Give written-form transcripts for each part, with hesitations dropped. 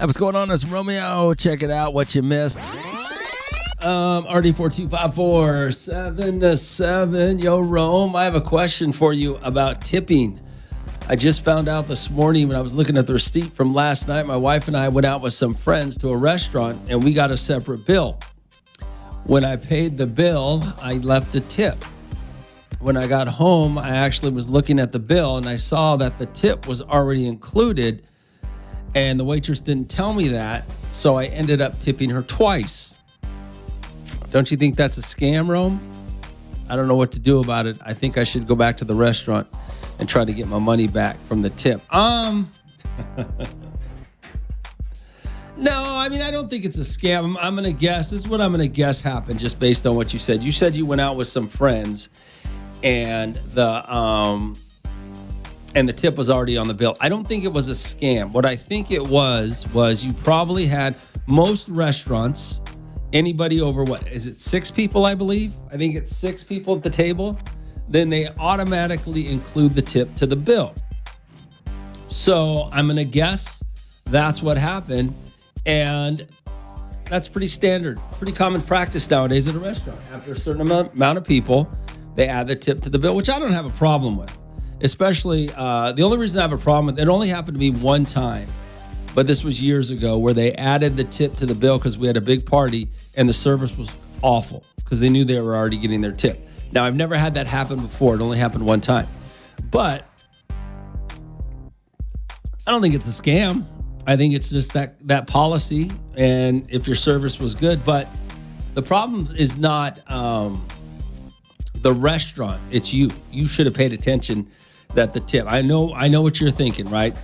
What's going on? It's Romeo. Check it out, what you missed. RD4254 7 to 7. Yo, Rome, I have a question for you about tipping. I just found out this morning when I was looking at the receipt from last night. My wife and I went out with some friends to a restaurant, and we got a separate bill. When I paid the bill, I left a tip. When I got home, I actually was looking at the bill, and I saw that the tip was already included, and the waitress didn't tell me that, so I ended up tipping her twice. Don't you think that's a scam, Rome? I don't know what to do about it. I think I should go back to the restaurant and try to get my money back from the tip. No, I mean, I don't think it's a scam. I'm going to guess. This is what I'm going to guess happened just based on what you said. You said you went out with some friends and the tip was already on the bill. I don't think it was a scam. What I think it was you probably had most restaurants, anybody over what? Is it 6 people, I believe? I think it's 6 people at the table. Then they automatically include the tip to the bill. So I'm going to guess that's what happened. And that's pretty standard, pretty common practice nowadays at a restaurant. After a certain amount of people, they add the tip to the bill, which I don't have a problem with. Especially, the only reason I have a problem with it only happened to me one time. But this was years ago where they added the tip to the bill because we had a big party and the service was awful because they knew they were already getting their tip. Now, I've never had that happen before. It only happened one time. But I don't think it's a scam. I think it's just that policy, and if your service was good. But the problem is not the restaurant. It's you. You should have paid attention that the tip. I know what you're thinking, right?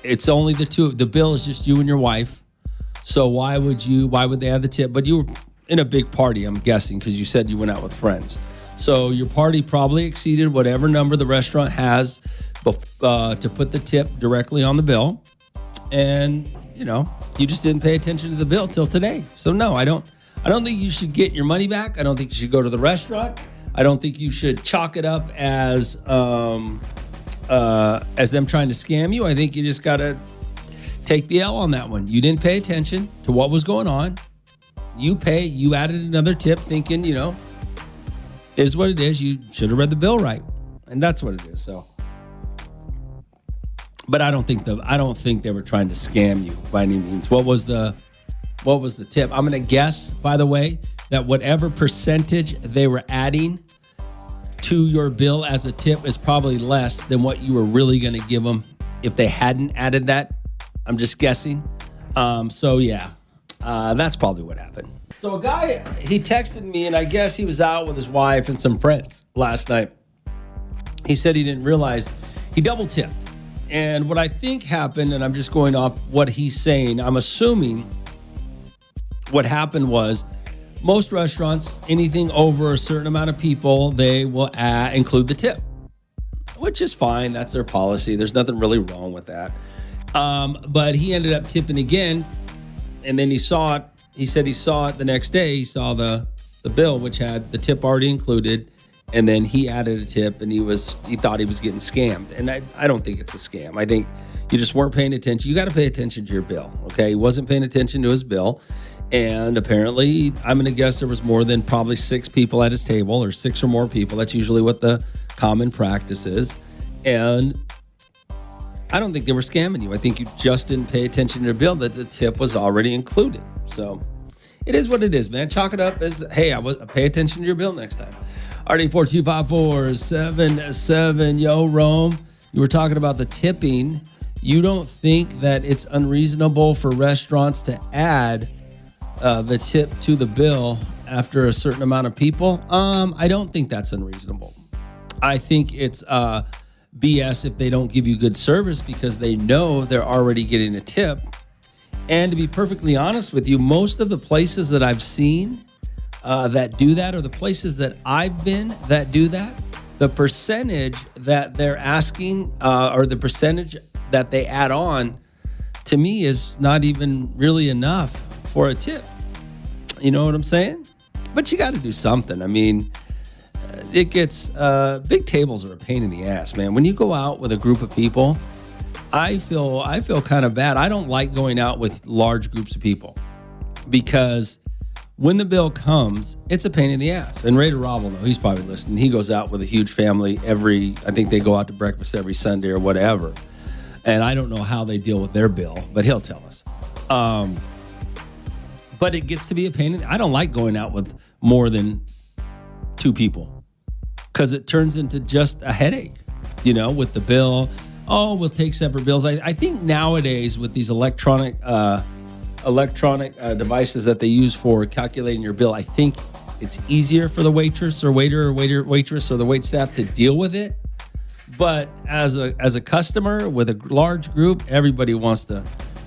It's only the two. The bill is just you and your wife. So why would they have the tip? But you were in a big party, I'm guessing, because you said you went out with friends. So your party probably exceeded whatever number the restaurant has to put the tip directly on the bill. And, you just didn't pay attention to the bill till today. So no, I don't think you should get your money back. I don't think you should go to the restaurant. I don't think you should chalk it up as them trying to scam you. I think you just got to take the L on that one. You didn't pay attention to what was going on. You added another tip thinking, is what it is. You should have read the bill right. And that's what it is. So, but I don't think they were trying to scam you by any means. What was the tip? I'm going to guess, by the way, that whatever percentage they were adding to your bill as a tip is probably less than what you were really going to give them if they hadn't added that. I'm just guessing. That's probably what happened. So a guy, he texted me, and I guess he was out with his wife and some friends last night. He said he didn't realize he double tipped. And what I think happened, and I'm just going off what he's saying, I'm assuming what happened was most restaurants, anything over a certain amount of people, they will include the tip, which is fine. That's their policy. There's nothing really wrong with that. But he ended up tipping again, and then he saw it. He said he saw it the next day. He saw the bill, which had the tip already included, and then he added a tip, and he thought he was getting scammed. And I don't think it's a scam. I think you just weren't paying attention. You got to pay attention to your bill, okay? He wasn't paying attention to his bill, and apparently, I'm going to guess there was more than probably 6 people at his table, or 6 or more people. That's usually what the common practice is. And I don't think they were scamming you. I think you just didn't pay attention to your bill, that the tip was already included. So it is what it is, man. Chalk it up as, hey, I pay attention to your bill next time. RD4254 7 Yo, Rome, you were talking about the tipping. You don't think that it's unreasonable for restaurants to add the tip to the bill after a certain amount of people? I don't think that's unreasonable. I think it's BS if they don't give you good service because they know they're already getting a tip. And to be perfectly honest with you, most of the places that I've seen that do that, or the places that I've been that do that, the percentage that they're asking or the percentage that they add on, to me, is not even really enough for a tip. You know what I'm saying? But you got to do something. I mean, it gets, big tables are a pain in the ass, man. When you go out with a group of people, I feel kind of bad. I don't like going out with large groups of people because when the bill comes, it's a pain in the ass. And Raider Rob will know. He's probably listening. He goes out with a huge family I think they go out to breakfast every Sunday or whatever. And I don't know how they deal with their bill, but he'll tell us. But it gets to be a pain. I don't like going out with more than 2 people because it turns into just a headache, with the bill. Oh, we'll take separate bills. I think nowadays with these electronic devices that they use for calculating your bill, I think it's easier for the waitress or waitress or the wait staff to deal with it. But as a customer with a large group, everybody wants to.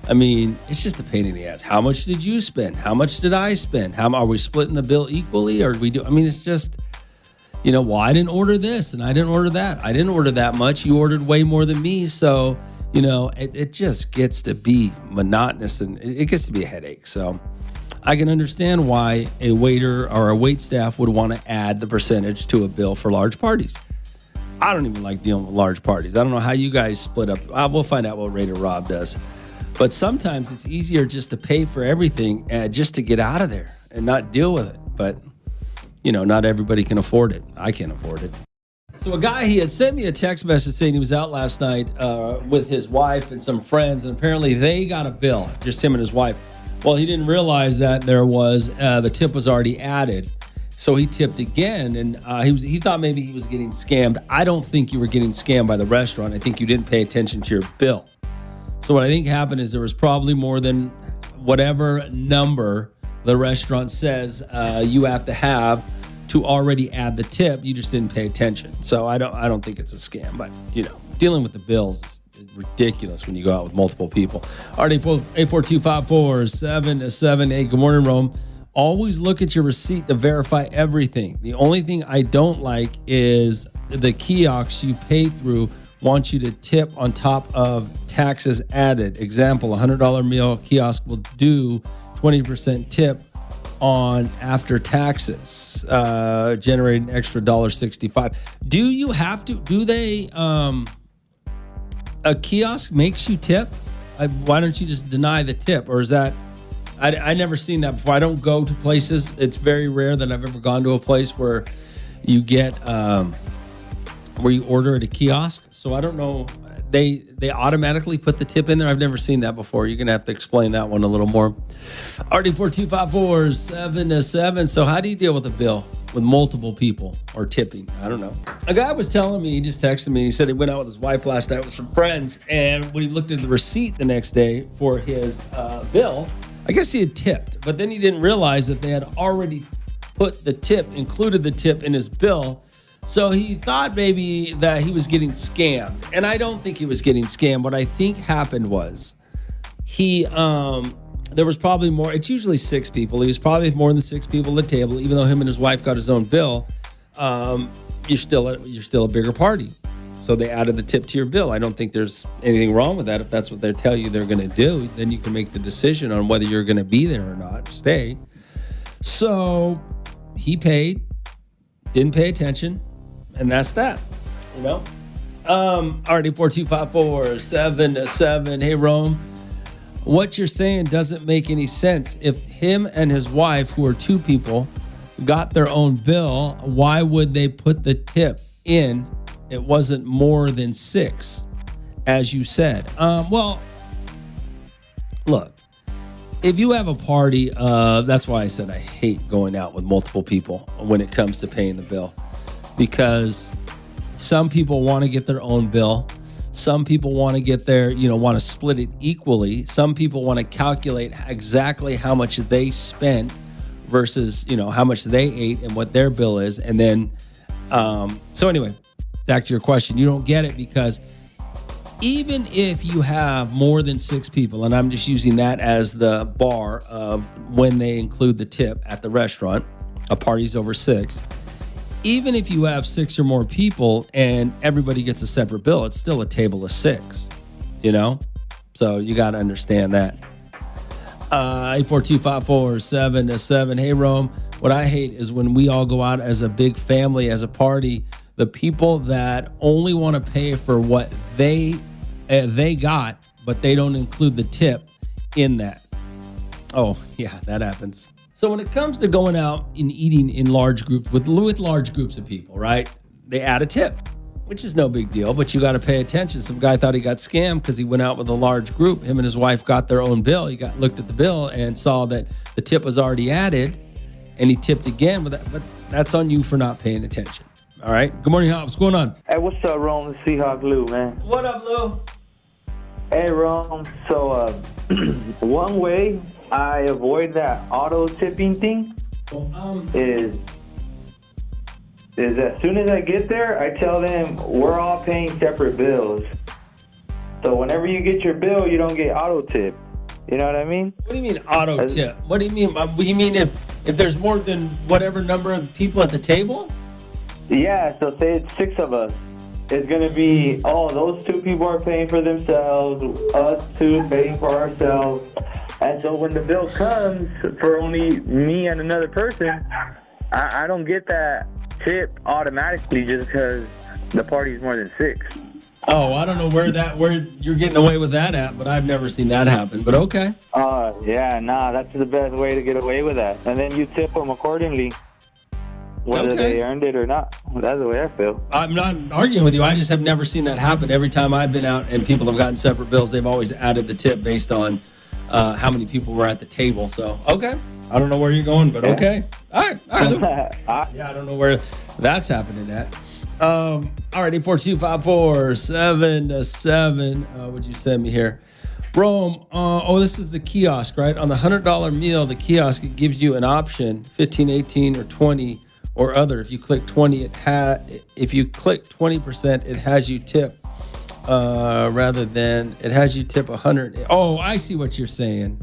It's just a pain in the ass. How much did you spend? How much did I spend? How are we splitting the bill equally, or do we do? It's just, well, I didn't order this and I didn't order that. I didn't order that much. You ordered way more than me, so. It just gets to be monotonous and it gets to be a headache. So I can understand why a waiter or a wait staff would want to add the percentage to a bill for large parties. I don't even like dealing with large parties. I don't know how you guys split up. We'll find out what Raider Rob does. But sometimes it's easier just to pay for everything just to get out of there and not deal with it. But, not everybody can afford it. I can't afford it. So a guy, he had sent me a text message saying he was out last night with his wife and some friends, and apparently they got a bill, just him and his wife. Well, he didn't realize that the tip was already added. So he tipped again, and he thought maybe he was getting scammed. I don't think you were getting scammed by the restaurant. I think you didn't pay attention to your bill. So what I think happened is there was probably more than whatever number the restaurant says you have to have to already add the tip. You just didn't pay attention. So I don't think it's a scam, but dealing with the bills is ridiculous when you go out with multiple people. All right, 842-547-78. Good morning, Rome. Always look at your receipt to verify everything. The only thing I don't like is the kiosks you pay through want you to tip on top of taxes added. Example, $100 meal kiosk will do 20% tip on after taxes, generating extra $1.65. Do you have to, a kiosk makes you tip? Why don't you just deny the tip? Or is that, I never seen that before. I don't go to places. It's very rare that I've ever gone to a place where you get, where you order at a kiosk. So I don't know. They automatically put the tip in there. I've never seen that before. You're going to have to explain that one a little more. RD42547-7. So how do you deal with a bill with multiple people or tipping? I don't know. A guy was telling me, he just texted me. He said he went out with his wife last night with some friends. And when he looked at the receipt the next day for his bill, I guess he had tipped. But then he didn't realize that they had already included the tip in his bill. So he thought maybe that he was getting scammed. And I don't think he was getting scammed. What I think happened was there was probably more. It's usually 6 people. He was probably more than 6 people at the table. Even though him and his wife got his own bill, you're still a bigger party. So they added the tip to your bill. I don't think there's anything wrong with that. If that's what they tell you they're going to do, then you can make the decision on whether you're going to be there or not, stay. So he paid, didn't pay attention. And that's that, Already 42547-7. Hey, Rome, what you're saying doesn't make any sense. If him and his wife, who are 2 people, got their own bill, why would they put the tip in? It wasn't more than 6, as you said. Well, look, if you have a party, that's why I said I hate going out with multiple people when it comes to paying the bill. Because some people want to get their own bill. Some people want to get want to split it equally. Some people want to calculate exactly how much they spent versus, how much they ate and what their bill is. And then, so anyway, back to your question. You don't get it because even if you have more than 6 people, and I'm just using that as the bar of when they include the tip at the restaurant, a party's over 6. Even if you have 6 or more people and everybody gets a separate bill, it's still a table of 6, So you got to understand that. 842-547-7. Hey, Rome, what I hate is when we all go out as a big family, as a party, the people that only want to pay for what they they got, but they don't include the tip in that. Oh, yeah, that happens. So when it comes to going out and eating in large groups with large groups of people, right? They add a tip, which is no big deal, but you got to pay attention. Some guy thought he got scammed because he went out with a large group. Him and his wife got their own bill. He looked at the bill and saw that the tip was already added, and he tipped again. But that's on you for not paying attention. All right. Good morning, Hop. What's going on? Hey, what's up, Rome? It's Seahawk Lou, man. What up, Lou? Hey, Rome. So, one way I avoid that auto tipping thing is as soon as I get there, I tell them we're all paying separate bills. So whenever you get your bill, you don't get auto tip. You know what I mean? What do you mean auto tip? What do you mean? You mean if there's more than whatever number of people at the table? Yeah, so say it's 6 of us. It's going to be, those 2 people are paying for themselves, us 2 paying for ourselves. And so when the bill comes for only me and another person, I don't get that tip automatically just because the party's more than 6. Oh, I don't know where you're getting away with that at, but I've never seen that happen. But okay. That's the best way to get away with that. And then you tip them accordingly, whether they earned it or not. That's the way I feel. I'm not arguing with you. I just have never seen that happen. Every time I've been out and people have gotten separate bills, they've always added the tip based on how many people were at the table. So, okay. I don't know where you're going, but okay. All right. Yeah, I don't know where that's happening at. All right, 842-547-7. Would you send me here? Rome, this is the kiosk, right? On the $100 meal, the kiosk, it gives you an option, 15, 18, or 20, or other. If you click 20, if you click 20%, it has you tip, rather than, it has you tip 100. Oh, I see what you're saying.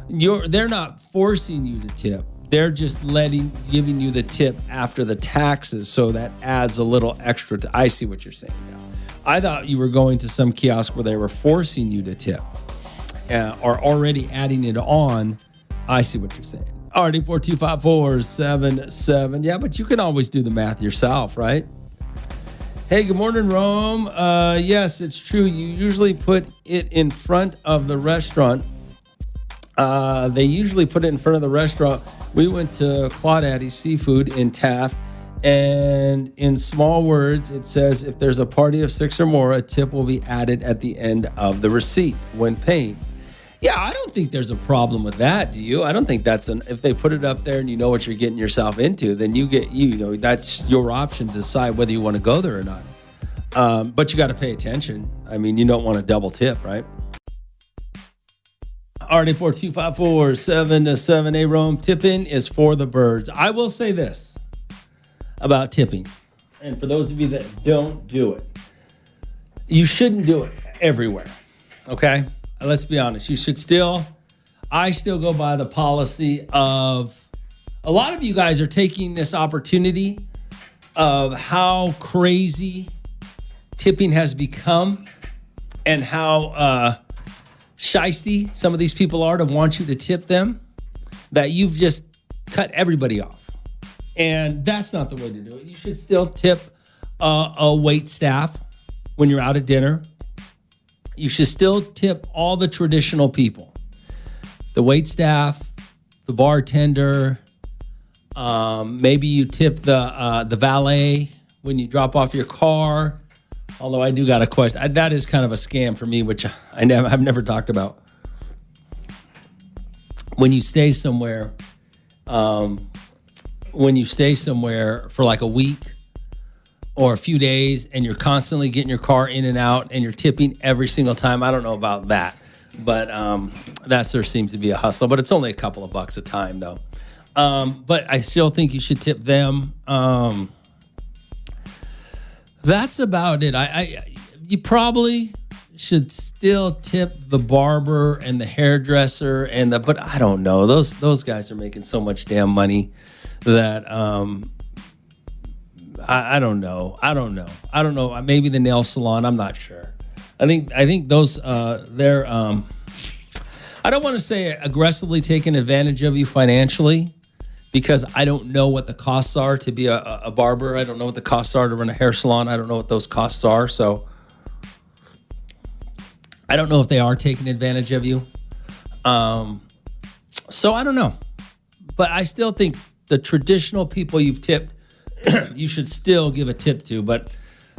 They're not forcing you to tip. They're just giving you the tip after the taxes, so that adds a little extra. I see what you're saying now. I thought you were going to some kiosk where they were forcing you to tip, or already adding it on. I see what you're saying. All right, 842-547-7. Yeah, but you can always do the math yourself, right? Hey, good morning, Rome. Yes, it's true. You usually put it in front of the restaurant. They usually put it in front of the restaurant. We went to Claudaddy's Seafood in Taft, and in small words, it says, if there's a party of 6 or more, a tip will be added at the end of the receipt when paying. Yeah, I don't think there's a problem with that, do you? I don't think if they put it up there and you know what you're getting yourself into, then that's your option to decide whether you want to go there or not. But you got to pay attention. I mean, you don't want to double tip, right? RD42547-7. Rome, tipping is for the birds. I will say this about tipping, and for those of you that don't do it, you shouldn't do it everywhere, okay? Let's be honest. I still go by the policy of, a lot of you guys are taking this opportunity of how crazy tipping has become and how shysty some of these people are to want you to tip them, that you've just cut everybody off. And that's not the way to do it. You should still tip a wait staff when you're out at dinner. You should still tip all the traditional people. The wait staff, the bartender, maybe you tip the valet when you drop off your car. Although I do got a question. That is kind of a scam for me, which I've never talked about. When you stay somewhere, for like a week or a few days and you're constantly getting your car in and out and you're tipping every single time, I don't know about that. But that sure seems to be a hustle. But it's only a couple of bucks a time, though. But I still think you should tip them. That's about it. You probably should still tip the barber and the hairdresser but I don't know. Those guys are making so much damn money that I don't know. Maybe the nail salon. I'm not sure. I think those they're I don't want to say aggressively taking advantage of you financially, because I don't know what the costs are to be a barber. I don't know what the costs are to run a hair salon. I don't know what those costs are. So I don't know if they are taking advantage of you. So I don't know. But I still think the traditional people you've tipped, you should still give a tip to. But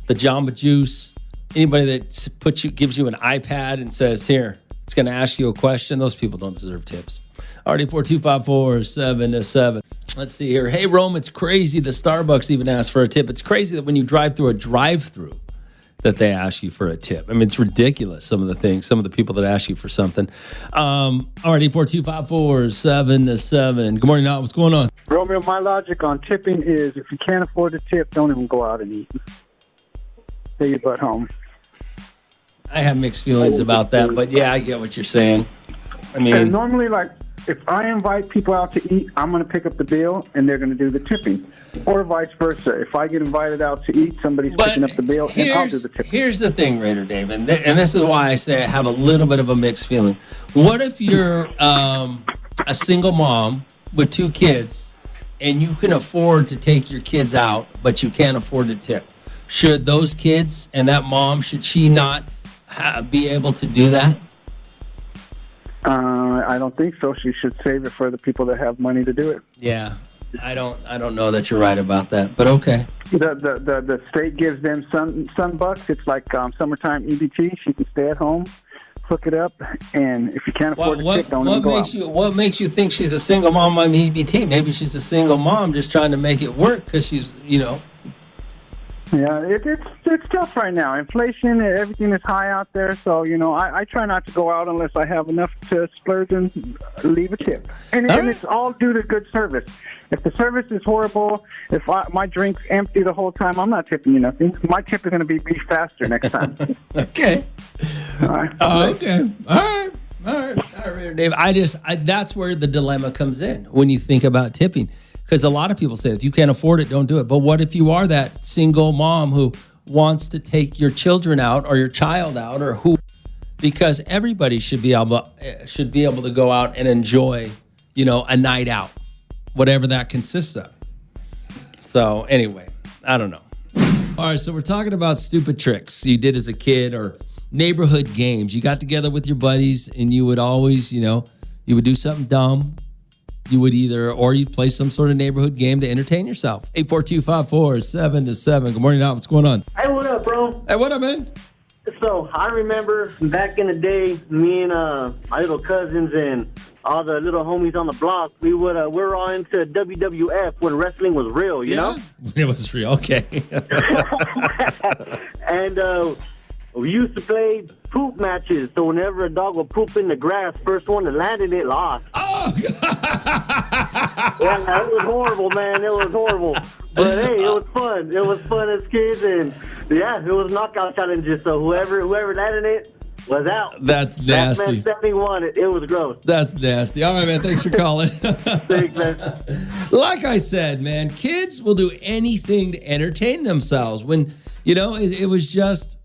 the Jamba Juice, anybody that gives you an iPad and says, here, it's going to ask you a question, those people don't deserve tips. Already 42547-7. Let's see here. Hey, Rome, it's crazy. The Starbucks even asked for a tip. It's crazy that when you drive through a drive-through that they ask you for a tip. I mean, it's ridiculous, some of the people that ask you for something. Already 42547-7. Good morning, Nat. What's going on? Romeo, my logic on tipping is if you can't afford a tip, don't even go out and eat. Stay your butt home. I have mixed feelings about that, but yeah, I get what you're saying. I mean, and normally, like, if I invite people out to eat, I'm going to pick up the bill, and they're going to do the tipping. Or vice versa. If I get invited out to eat, somebody's picking up the bill, and I'll do the tipping. Here's the thing, Raider Dave, and this is why I say I have a little bit of a mixed feeling. What if you're a single mom with 2 kids, and you can afford to take your kids out, but you can't afford to tip? Should those kids and that mom, should she not be able to do that? I don't think so. She should save it for the people that have money to do it. Yeah, I don't know that you're right about that, but okay. The state gives them sun bucks. It's like summertime EBT. She can stay at home, hook it up, and if you can't afford to tip, don't even go out. What makes you think she's a single mom on EBT? Maybe she's a single mom just trying to make it work because she's, Yeah, it's tough right now. Inflation, everything is high out there. So, I try not to go out unless I have enough to splurge and leave a tip. And it's all due to good service. If the service is horrible, if my drink's empty the whole time, I'm not tipping you nothing. My tip is going to be faster next time. Okay. All right. Okay. All right, Dave. That's where the dilemma comes in when you think about tipping. Because a lot of people say, if you can't afford it, don't do it. But what if you are that single mom who wants to take your children out or your child out or who? Because everybody should be able to go out and enjoy, a night out, whatever that consists of. So anyway, I don't know. All right, so we're talking about stupid tricks you did as a kid or neighborhood games. You got together with your buddies and you would always, you would do something dumb. You would you'd play some sort of neighborhood game to entertain yourself. 842-547-7. Good morning, Al. What's going on? Hey, what up, bro? Hey, what up, man? So, I remember back in the day, me and my little cousins and all the little homies on the block, we were all into WWF when wrestling was real, you know? It was real, okay. And we used to play poop matches, so whenever a dog would poop in the grass, first one that landed it lost. Oh, yeah, it was horrible, man. It was horrible. But hey, it was fun. It was fun as kids, and yeah, it was knockout challenges. So whoever landed it was out. That's nasty. That man 71. It was gross. That's nasty. All right, man. Thanks for calling. Thanks, man. Like I said, man, kids will do anything to entertain themselves. When it was just.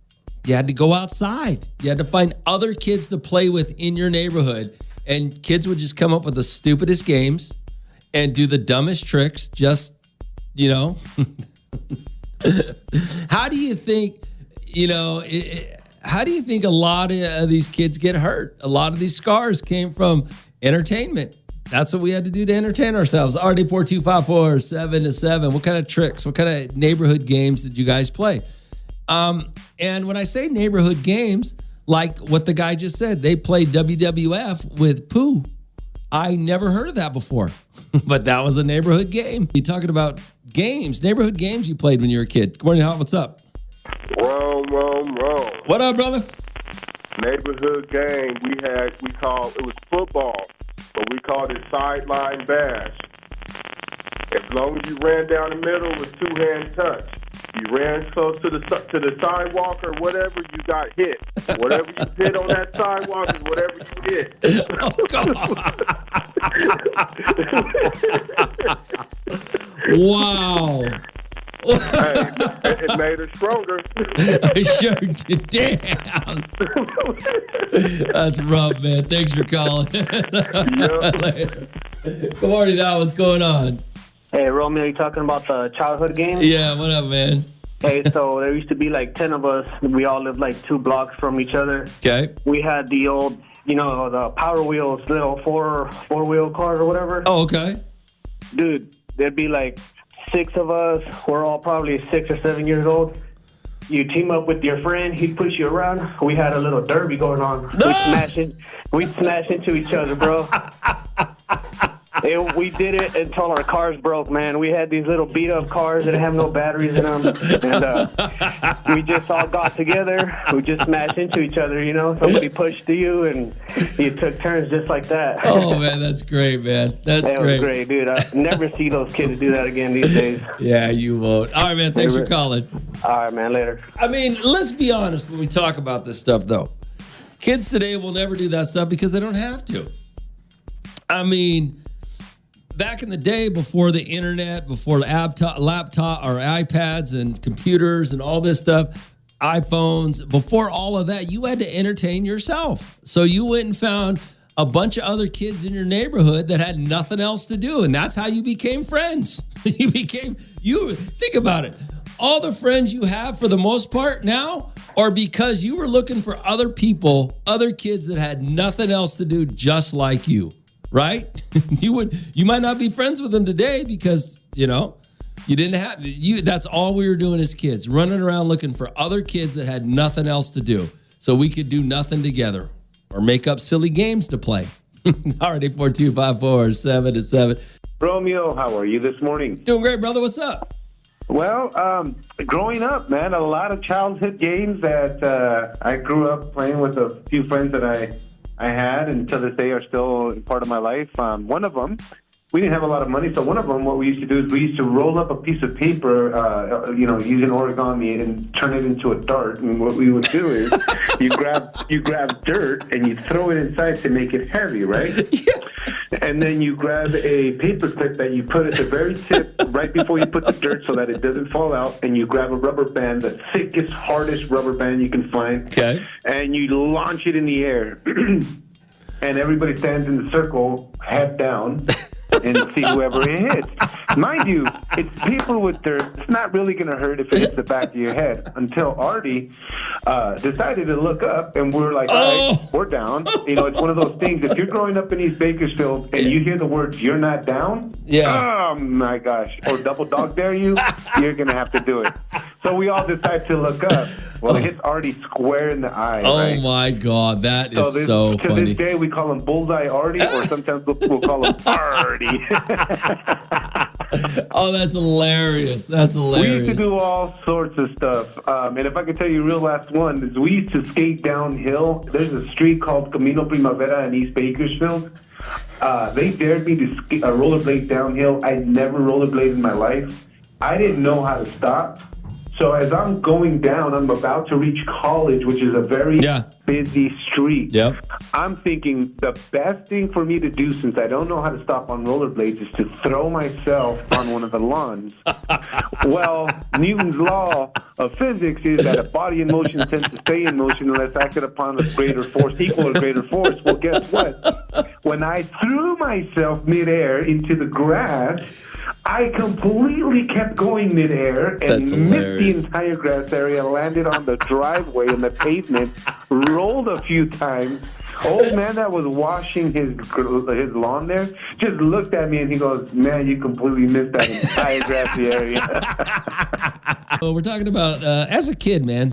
You had to go outside. You had to find other kids to play with in your neighborhood. And kids would just come up with the stupidest games and do the dumbest tricks. Just, how do you think, how do you think a lot of these kids get hurt? A lot of these scars came from entertainment. That's what we had to do to entertain ourselves. Already 42547-7. What kind of tricks, what kind of neighborhood games did you guys play? And when I say neighborhood games, like what the guy just said, they played WWF with poo. I never heard of that before, but that was a neighborhood game. You're talking about games, neighborhood games you played when you were a kid. Good morning, Hot. What's up? Rome. What up, brother? Neighborhood game we called, it was football, but we called it sideline bash. As long as you ran down the middle with 2-hand touch. You ran close to the sidewalk or whatever, you got hit. Whatever you hit on that sidewalk is whatever you hit. Oh, come on. Wow. Hey, it made us stronger. I sure did. Damn. That's rough, man. Thanks for calling. Good morning, now. What's going on? Hey, Romeo, you talking about the childhood games? Yeah, what up, man? Hey, so there used to be like 10 of us. We all lived like 2 blocks from each other. Okay. We had the old, the Power Wheels, little four-wheel cars or whatever. Oh, okay. Dude, there'd be like 6 of us. We're all probably 6 or 7 years old. You team up with your friend. He'd push you around. We had a little derby going on. We'd smash into each other, bro. We did it until our cars broke, man. We had these little beat-up cars that have no batteries in them. And we just all got together. We just smashed into each other, Somebody pushed you, and you took turns just like that. Oh, man, that's great, man. That's great. That was great, dude. I never see those kids do that again these days. Yeah, you won't. All right, man, thanks for calling. All right, man, later. I mean, let's be honest when we talk about this stuff, though. Kids today will never do that stuff because they don't have to. I mean, back in the day, before the internet, before laptop or iPads and computers and all this stuff, iPhones, before all of that, you had to entertain yourself. So you went and found a bunch of other kids in your neighborhood that had nothing else to do, and that's how you became friends. Think about it. All the friends you have for the most part now are because you were looking for other people, other kids that had nothing else to do just like you. Right? You might not be friends with them today because, you didn't have that's all we were doing as kids, running around looking for other kids that had nothing else to do. So we could do nothing together or make up silly games to play. All right, 842-547-7. Romeo, how are you this morning? Doing great, brother. What's up? Well, growing up, man, a lot of childhood games that I grew up playing with a few friends that I had, and to this day are still part of my life. One of them, we didn't have a lot of money, so one of them, what we used to do is we used to roll up a piece of paper, using origami and turn it into a dart. And what we would do is you grab dirt and you throw it inside to make it heavy, right? Yeah. And then you grab a paper clip that you put at the very tip right before you put the dirt so that it doesn't fall out, and you grab a rubber band, the thickest, hardest rubber band you can find, okay, and you launch it in the air. And everybody stands in the circle, head down, and see whoever it hits. Mind you, it's paper with dirt. It's not really going to hurt if it hits the back of your head. Until Artie decided to look up, and we're like, all right, we're down. It's one of those things. If you're growing up in East Bakersfield and you hear the words, you're not down, oh my gosh, or double dog dare you, you're going to have to do it. So we all decide to look up. Well, it hits Artie square in the eye. Oh, right? my God. That is so funny. To this day, we call him Bullseye Artie, or sometimes we'll call him Artie. Oh, that's hilarious. That's hilarious. We used to do all sorts of stuff. And if I could tell you real last one, is we used to skate downhill. There's a street called Camino Primavera in East Bakersfield. They dared me to rollerblade downhill. I'd never rollerbladed in my life. I didn't know how to stop. So as I'm going down, I'm about to reach college, which is a very busy street. Yep. I'm thinking the best thing for me to do, since I don't know how to stop on rollerblades, is to throw myself on one of the lawns. Well, Newton's law of physics is that a body in motion tends to stay in motion unless acted upon with greater force, equal or greater force. Well, guess what? When I threw myself midair into the grass, I completely kept going midair and missed the entire grass area, landed on the driveway and the pavement, rolled a few times. Old man that was washing his lawn there just looked at me and he goes, man, you completely missed that entire grassy area. Well, we're talking about, as a kid, man,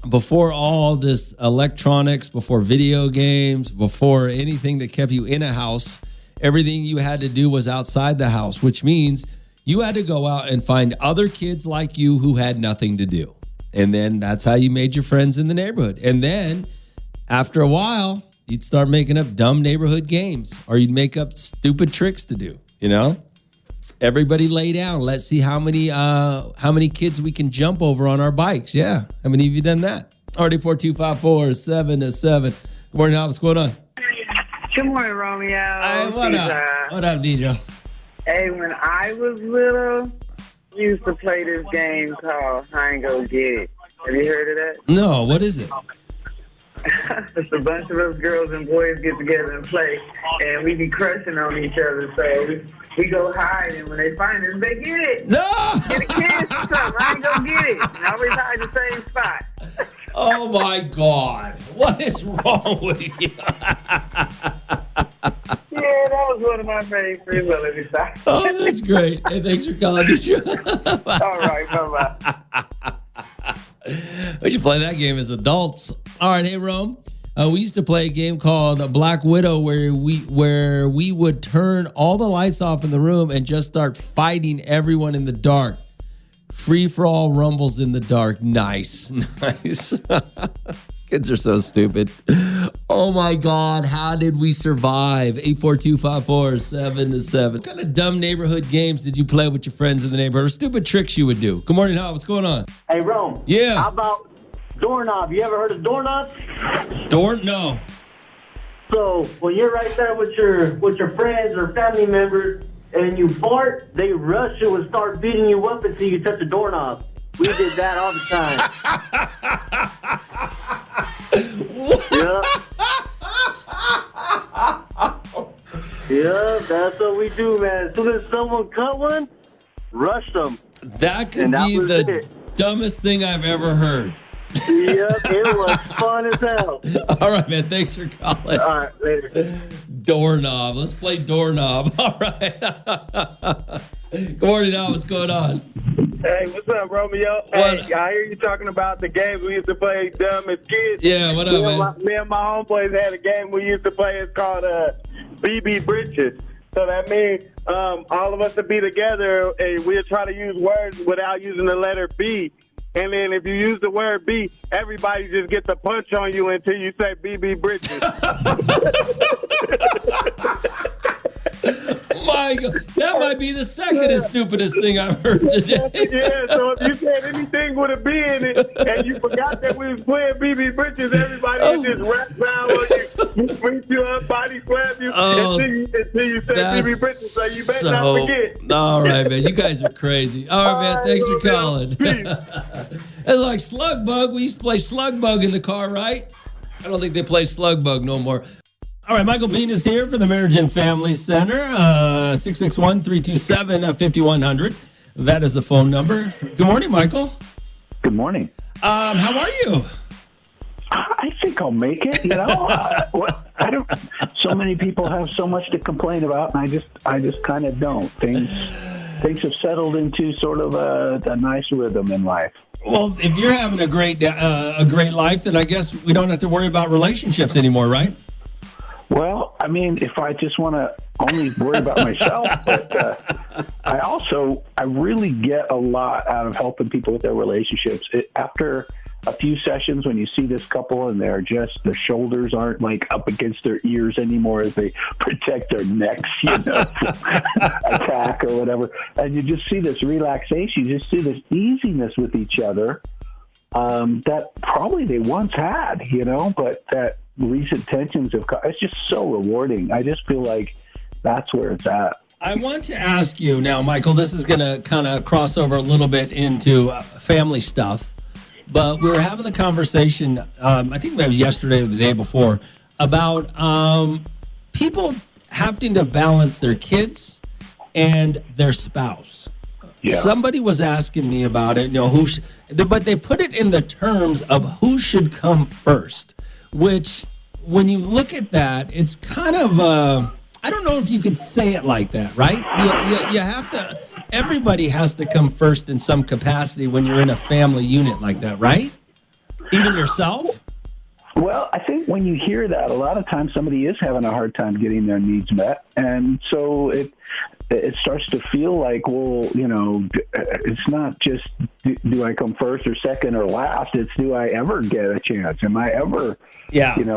before all this electronics, before video games, before anything that kept you in a house, everything you had to do was outside the house, which means you had to go out and find other kids like you who had nothing to do. And then that's how you made your friends in the neighborhood. And then after a while, you'd start making up dumb neighborhood games, or you'd make up stupid tricks to do, Everybody lay down. Let's see how many kids we can jump over on our bikes. Yeah. How many of you done that? RD42547-7. Good morning, Al. What's going on? Good morning, Romeo. Hey, what up? What up, DJ? Hey, when I was little, we used to play this game called Hide and Go Get It. Have you heard of that? No, what is it? It's a bunch of us girls and boys get together and play, and we be crushing on each other. So we go hide, and when they find us, they get it. No! Get a kiss or something. I ain't gonna get it. And I always hide in the same spot. Oh my God. What is wrong with you? Yeah, that was one of my favorites. Well, let me stop. Oh, that's great. Hey, thanks for calling the show. All right, bye-bye. We should play that game as adults. All right, hey, Rome. We used to play a game called Black Widow where we would turn all the lights off in the room and just start fighting everyone in the dark. Free-for-all rumbles in the dark. Nice. Nice. Kids are so stupid. Oh, my God. How did we survive? 842-547-7. What kind of dumb neighborhood games did you play with your friends in the neighborhood or stupid tricks you would do? Good morning, Hal. What's going on? Hey, Rome. Yeah. How about doorknob? You ever heard of doorknobs? No. So when you're right there with your friends or family members and you fart, they rush you and start beating you up until you touch a doorknob. We did that all the time. Yeah, that's what we do, man. As soon as someone cut one, rush them. That could be the dumbest thing I've ever heard. Yep, it was fun as hell. All right, man. Thanks for calling. All right, later. Doorknob. Let's play doorknob. All right. Good morning, Al. What's going on? Hey, what's up, Romeo? Hey, I hear you talking about the games we used to play dumb as kids. Yeah, what up, man? Me and my homeboys had a game we used to play. It's called BB Britches. So that means all of us would be together and we'll try to use words without using the letter B. And then if you use the word B, everybody just gets a punch on you until you say BB Britches. My God, that might be the second and stupidest thing I've heard today. Yeah, so if you said anything with a B in it and you forgot that we was playing BB Britches, everybody would just wrap around on you, beat you up, body slap you until you say BB Britches. So you better not forget. All right, man. You guys are crazy. All right, man. Thanks for calling. It's like slug bug. We used to play slug bug in the car, right? I don't think they play slug bug no more. All right, Michael Bean is here for the Marriage and Family Center, 661-327-5100. That is the phone number. Good morning, Michael. Good morning. How are you? I think I'll make it. You know, I don't. So many people have so much to complain about, and I just kind of don't. Things have settled into sort of a nice rhythm in life. Well, if you're having a great life, then I guess we don't have to worry about relationships anymore, right? Well, I mean, if I just want to only worry about myself, but I really get a lot out of helping people with their relationships. After a few sessions, when you see this couple and their shoulders aren't like up against their ears anymore as they protect their necks, from attack or whatever, and you just see this relaxation, you just see this easiness with each other that probably they once had, but that recent tensions it's just so rewarding. I just feel like that's where it's at. I want to ask you now, Michael, this is going to kind of cross over a little bit into family stuff, but we were having the conversation, I think it was yesterday or the day before, about people having to balance their kids and their spouse. Yeah. Somebody was asking me about it, but they put it in the terms of who should come first, which when you look at that, it's kind of, I don't know if you could say it like that, right? You have to, everybody has to come first in some capacity when you're in a family unit like that, right? Even yourself? Well, I think when you hear that, a lot of times somebody is having a hard time getting their needs met. And so it starts to feel like, well, it's not just do I come first or second or last. It's do I ever get a chance? Am I ever,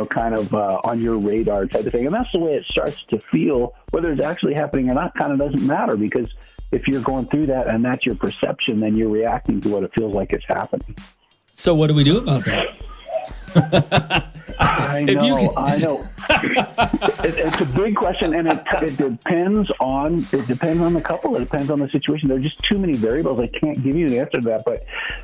kind of on your radar type of thing? And that's the way it starts to feel. Whether it's actually happening or not kind of doesn't matter, because if you're going through that and that's your perception, then you're reacting to what it feels like it's happening. So what do we do about that? I know. It's a big question, and it depends on the couple. It depends on the situation. There are just too many variables. I can't give you the answer to that.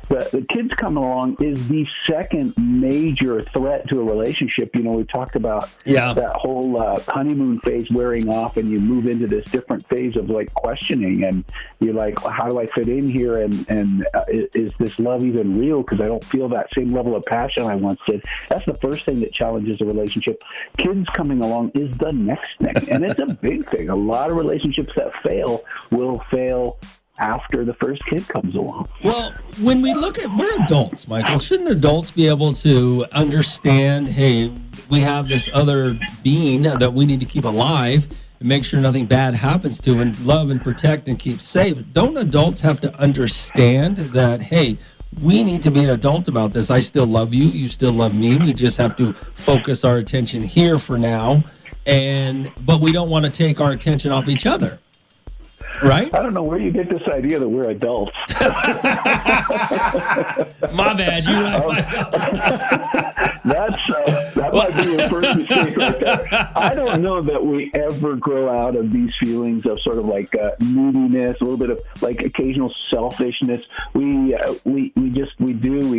But the kids coming along is the second major threat to a relationship. We talked about that whole honeymoon phase wearing off, and you move into this different phase of like questioning, and you're like, how do I fit in here? And is this love even real? Because I don't feel that same level of passion I once did. That's the first thing that challenges a relationship. Kids coming along is the next thing, and it's a big thing. A lot of relationships that fail will fail after the first kid comes along. Well, when we look at, we're adults, Michael. Shouldn't adults be able to understand, hey, we have this other being that we need to keep alive and make sure nothing bad happens to, and love and protect and keep safe? Don't adults have to understand that, hey, we need to be an adult about this. I still love you. You still love me. We just have to focus our attention here for now. But we don't want to take our attention off each other. Right? I don't know where you get this idea that we're adults. My bad. That might be your first mistake right there. I don't know that we ever grow out of these feelings of sort of like neediness, a little bit of like occasional selfishness. We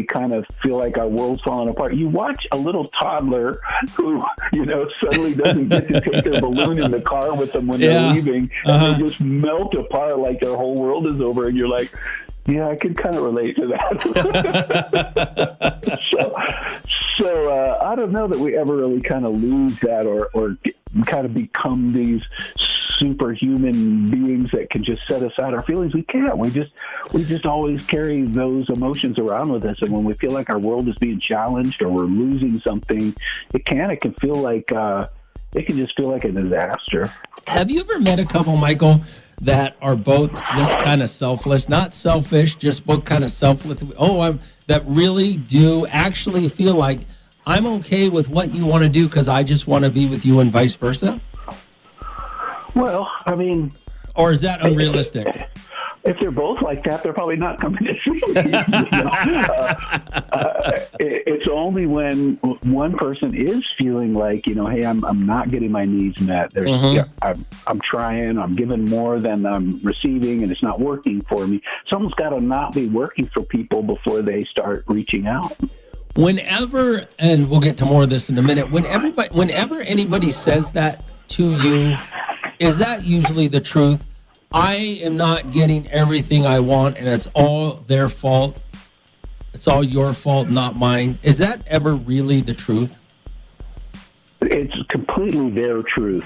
kind of feel like our world's falling apart. You watch a little toddler who, suddenly doesn't get to take their balloon in the car with them when they're leaving, and they just melt apart like their whole world is over, and you're like, yeah, I could kind of relate to that. So I don't know that we ever really kind of lose that or kind of become these superhuman beings that can just set aside our feelings. We can't. We just always carry those emotions around with us, and when we feel like our world is being challenged or we're losing something, it can feel like it can just feel like a disaster. Have you ever met a couple, Michael, that are both just kind of selfless, not selfish, just both kind of selfless? That really do actually feel like I'm okay with what you want to do because I just want to be with you, and vice versa? Well, I mean... Or is that unrealistic? If they're both like that, they're probably not coming to see me. It's only when one person is feeling like, hey, I'm not getting my needs met. I'm trying, I'm giving more than I'm receiving, and it's not working for me. Someone's got to not be working for people before they start reaching out. Whenever, and we'll get to more of this in a minute, whenever anybody says that to you, is that usually the truth? I am not getting everything I want, and it's all their fault. It's all your fault, not mine. Is that ever really the truth? It's completely their truth.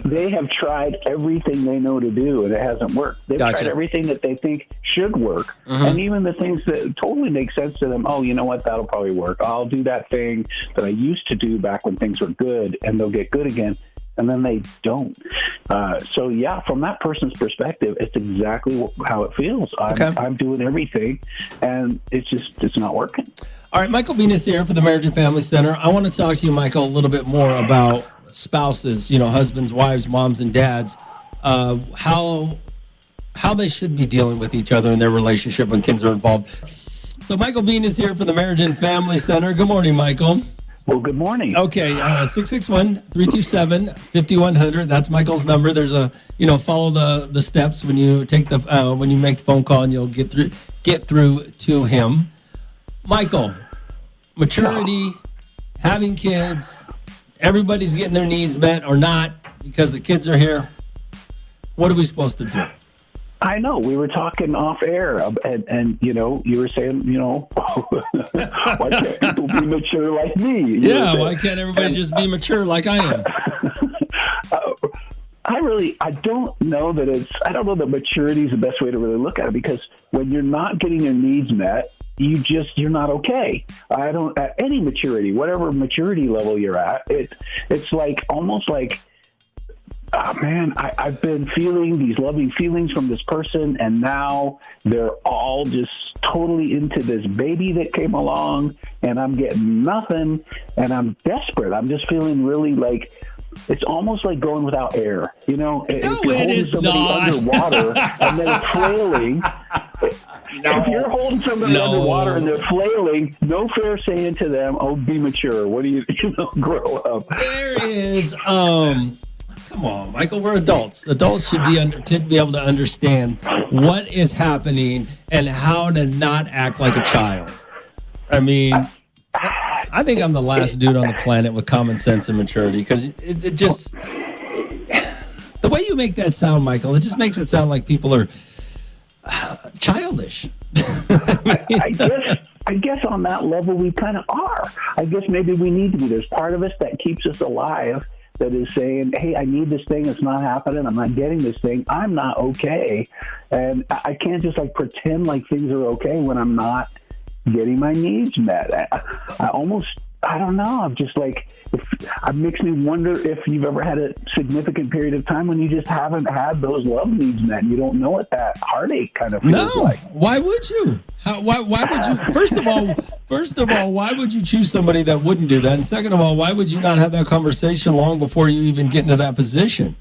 They have tried everything they know to do, and it hasn't worked. They've tried everything that they think should work, and even the things that totally make sense to them. Oh, you know what? That'll probably work. I'll do that thing that I used to do back when things were good, and they'll get good again. And then they don't. So from that person's perspective, it's exactly how it feels. I'm doing everything, and it's not working. All right, Michael Venus here for the Marriage and Family Center. I want to talk to you, Michael, a little bit more about spouses, husbands, wives, moms, and dads, how they should be dealing with each other in their relationship when kids are involved. So Michael Venus here for the Marriage and Family Center. Good morning, Michael. Well, good morning. Okay, 661-327-5100. That's Michael's number. There's a, follow the steps when you take when you make the phone call, and you'll get through to him. Michael, maturity, having kids, everybody's getting their needs met or not because the kids are here. What are we supposed to do? I know. We were talking off air, and you were saying, why can't people be mature like me? Why can't everybody just be mature like I am? I don't know that maturity is the best way to really look at it, because when you're not getting your needs met, you're not okay. At any maturity, whatever maturity level you're at, it's like almost like, oh man, I've been feeling these loving feelings from this person, and now they're all just totally into this baby that came along, and I'm getting nothing, and I'm desperate. I'm just feeling really like, it's almost like going without air. If you're holding somebody underwater and they're flailing, If you're holding somebody No. underwater and they're flailing, no fair saying to them, "Oh, be mature." What do you grow up? There is, come on, Michael, we're adults. Adults should to be able to understand what is happening and how to not act like a child. I mean, I think I'm the last dude on the planet with common sense and maturity because it just, the way you make that sound, Michael, it just makes it sound like people are childish. I guess on that level we kind of are. I guess maybe we need to be. There's part of us that keeps us alive that is saying, "Hey, I need this thing. It's not happening. I'm not getting this thing. I'm not okay." And I can't just like pretend like things are okay when I'm not getting my needs met. I don't know. I'm just like, it makes me wonder if you've ever had a significant period of time when you just haven't had those love needs met. And you don't know what that heartache kind of feels like. Why would you? Why would you? First of all, why would you choose somebody that wouldn't do that? And second of all, why would you not have that conversation long before you even get into that position?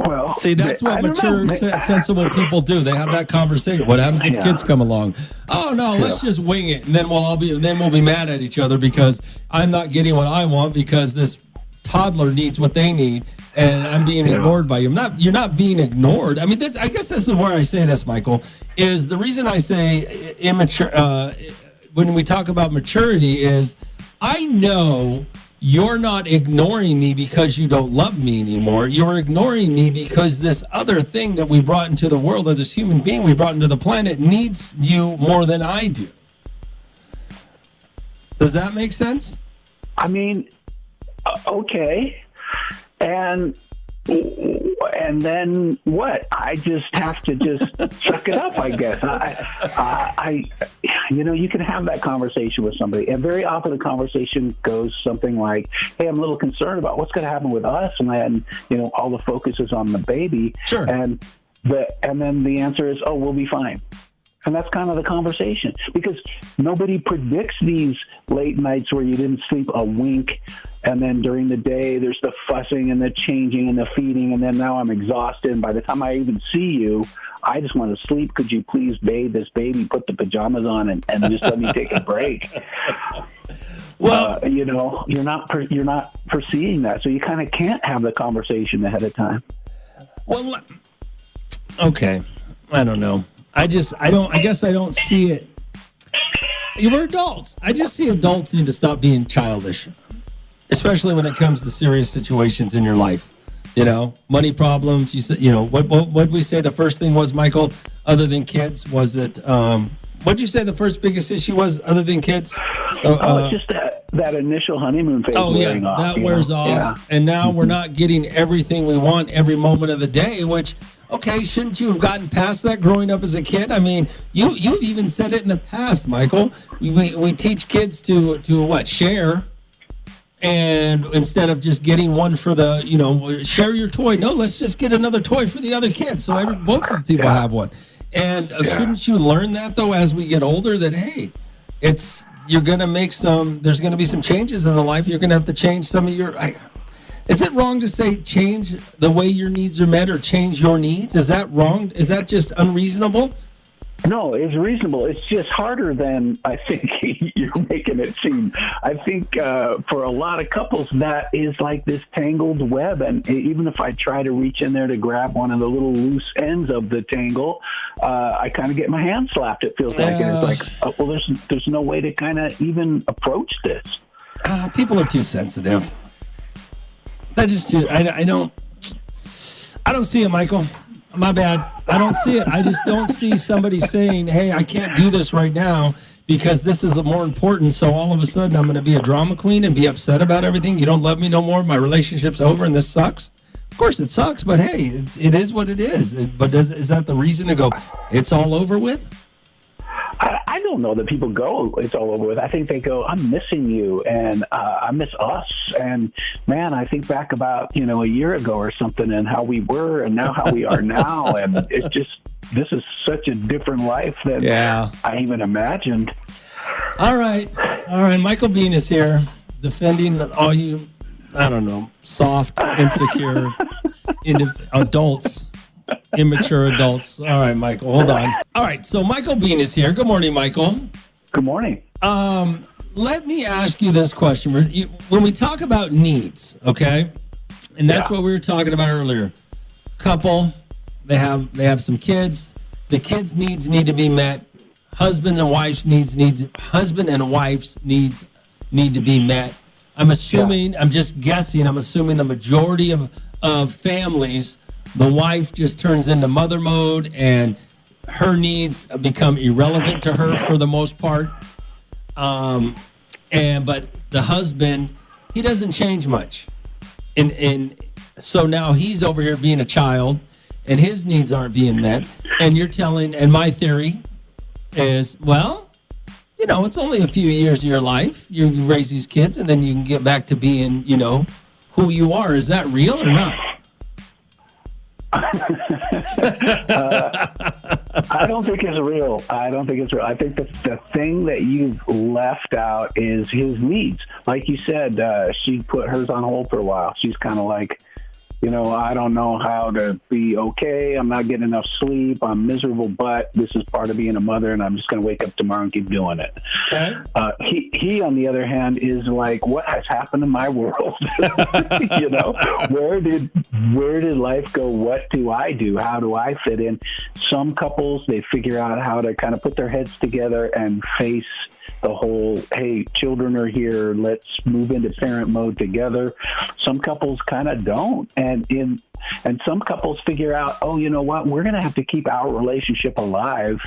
Well, see, that's what mature, sensible people do. They have that conversation. What happens if kids come along? Oh no, let's just wing it, and then we'll be mad at each other because I'm not getting what I want because this toddler needs what they need, and I'm being ignored by you. You're not being ignored. I mean, I guess this is where I say this, Michael. Is the reason I say immature when we talk about maturity is I know. You're not ignoring me because you don't love me anymore. You're ignoring me because this other thing that we brought into the world, or this human being we brought into the planet, needs you more than I do. Does that make sense? I mean, okay. And then what? I just have to just suck it up, I guess. You can have that conversation with somebody, and very often the conversation goes something like, "Hey, I'm a little concerned about what's going to happen with us," and then all the focus is on the baby, sure, and then the answer is, "Oh, we'll be fine." And that's kind of the conversation, because nobody predicts these late nights where you didn't sleep a wink, and then during the day there's the fussing and the changing and the feeding, and then now I'm exhausted, and by the time I even see you, I just want to sleep. Could you please bathe this baby, put the pajamas on, and just let me take a break? Well, you're not foreseeing that, so you kind of can't have the conversation ahead of time. Well, okay, I don't know. I guess I don't see it. We're adults. I just see adults need to stop being childish, especially when it comes to serious situations in your life. Money problems. You said, what did we say the first thing was, Michael? Other than kids, was it? What did you say the first biggest issue was, other than kids? It's just that initial honeymoon phase. Oh yeah, that wears off, and now we're not getting everything we want every moment of the day, which. Okay, shouldn't you have gotten past that growing up as a kid? I mean, you've even said it in the past, Michael. We teach kids to share, and instead of just getting one for the, share your toy. No, let's just get another toy for the other kids, so both of the people have one. And shouldn't you learn that though as we get older? That hey, you're gonna make there's gonna be some changes in the life. You're gonna have to change some of your. Is it wrong to say change the way your needs are met or change your needs? Is that wrong? Is that just unreasonable? No, it's reasonable. It's just harder than I think you're making it seem. I think for a lot of couples, that is like this tangled web. And even if I try to reach in there to grab one of the little loose ends of the tangle, I kind of get my hand slapped, it feels like. And it's like, well, there's no way to kind of even approach this. People are too sensitive. I don't see it, Michael. My bad. I don't see it. I just don't see somebody saying, hey, I can't do this right now because this is more important. So all of a sudden I'm going to be a drama queen and be upset about everything. You don't love me no more. My relationship's over and this sucks. Of course it sucks, but hey, it is what it is. But is that the reason to go, it's all over with? I don't know that people go, it's all over with. I think they go, I'm missing you, and I miss us. And, man, I think back about, a year ago or something and how we were and now how we are now. And it's just, this is such a different life than I even imagined. All right. Michael Bean is here defending all you, soft, insecure adults Immature adults. All right, Michael, hold on. All right, so Michael Bean is here. Good morning, Michael. Good morning. Let me ask you this question. When we talk about needs, okay, and that's what we were talking about earlier. Couple, they have some kids. The kids' needs need to be met. Husband and wife's needs need to be met. I'm assuming, I'm just guessing, I'm assuming the majority of families, the wife just turns into mother mode and her needs become irrelevant to her for the most part. But the husband, he doesn't change much. And so now he's over here being a child and his needs aren't being met. And you're telling, and my theory is, well, you know, it's only a few years of your life. You raise these kids and then you can get back to being, you know, who you are. Is that real or not? I don't think it's real. I think the thing that you've left out is his needs. Like you said, she put hers on hold for a while. She's kind of like, you know, I don't know how to be okay. I'm not getting enough sleep. I'm miserable, but this is part of being a mother, and I'm just going to wake up tomorrow and keep doing it. Okay. He, on the other hand, is like, what has happened in my world? You know, where did life go? What do I do? How do I fit in? Some couples, they figure out how to kind of put their heads together and face the whole, hey, children are here, let's move into parent mode together. Some couples kind of don't. And some couples figure out, oh, you know what, we're going to have to keep our relationship alive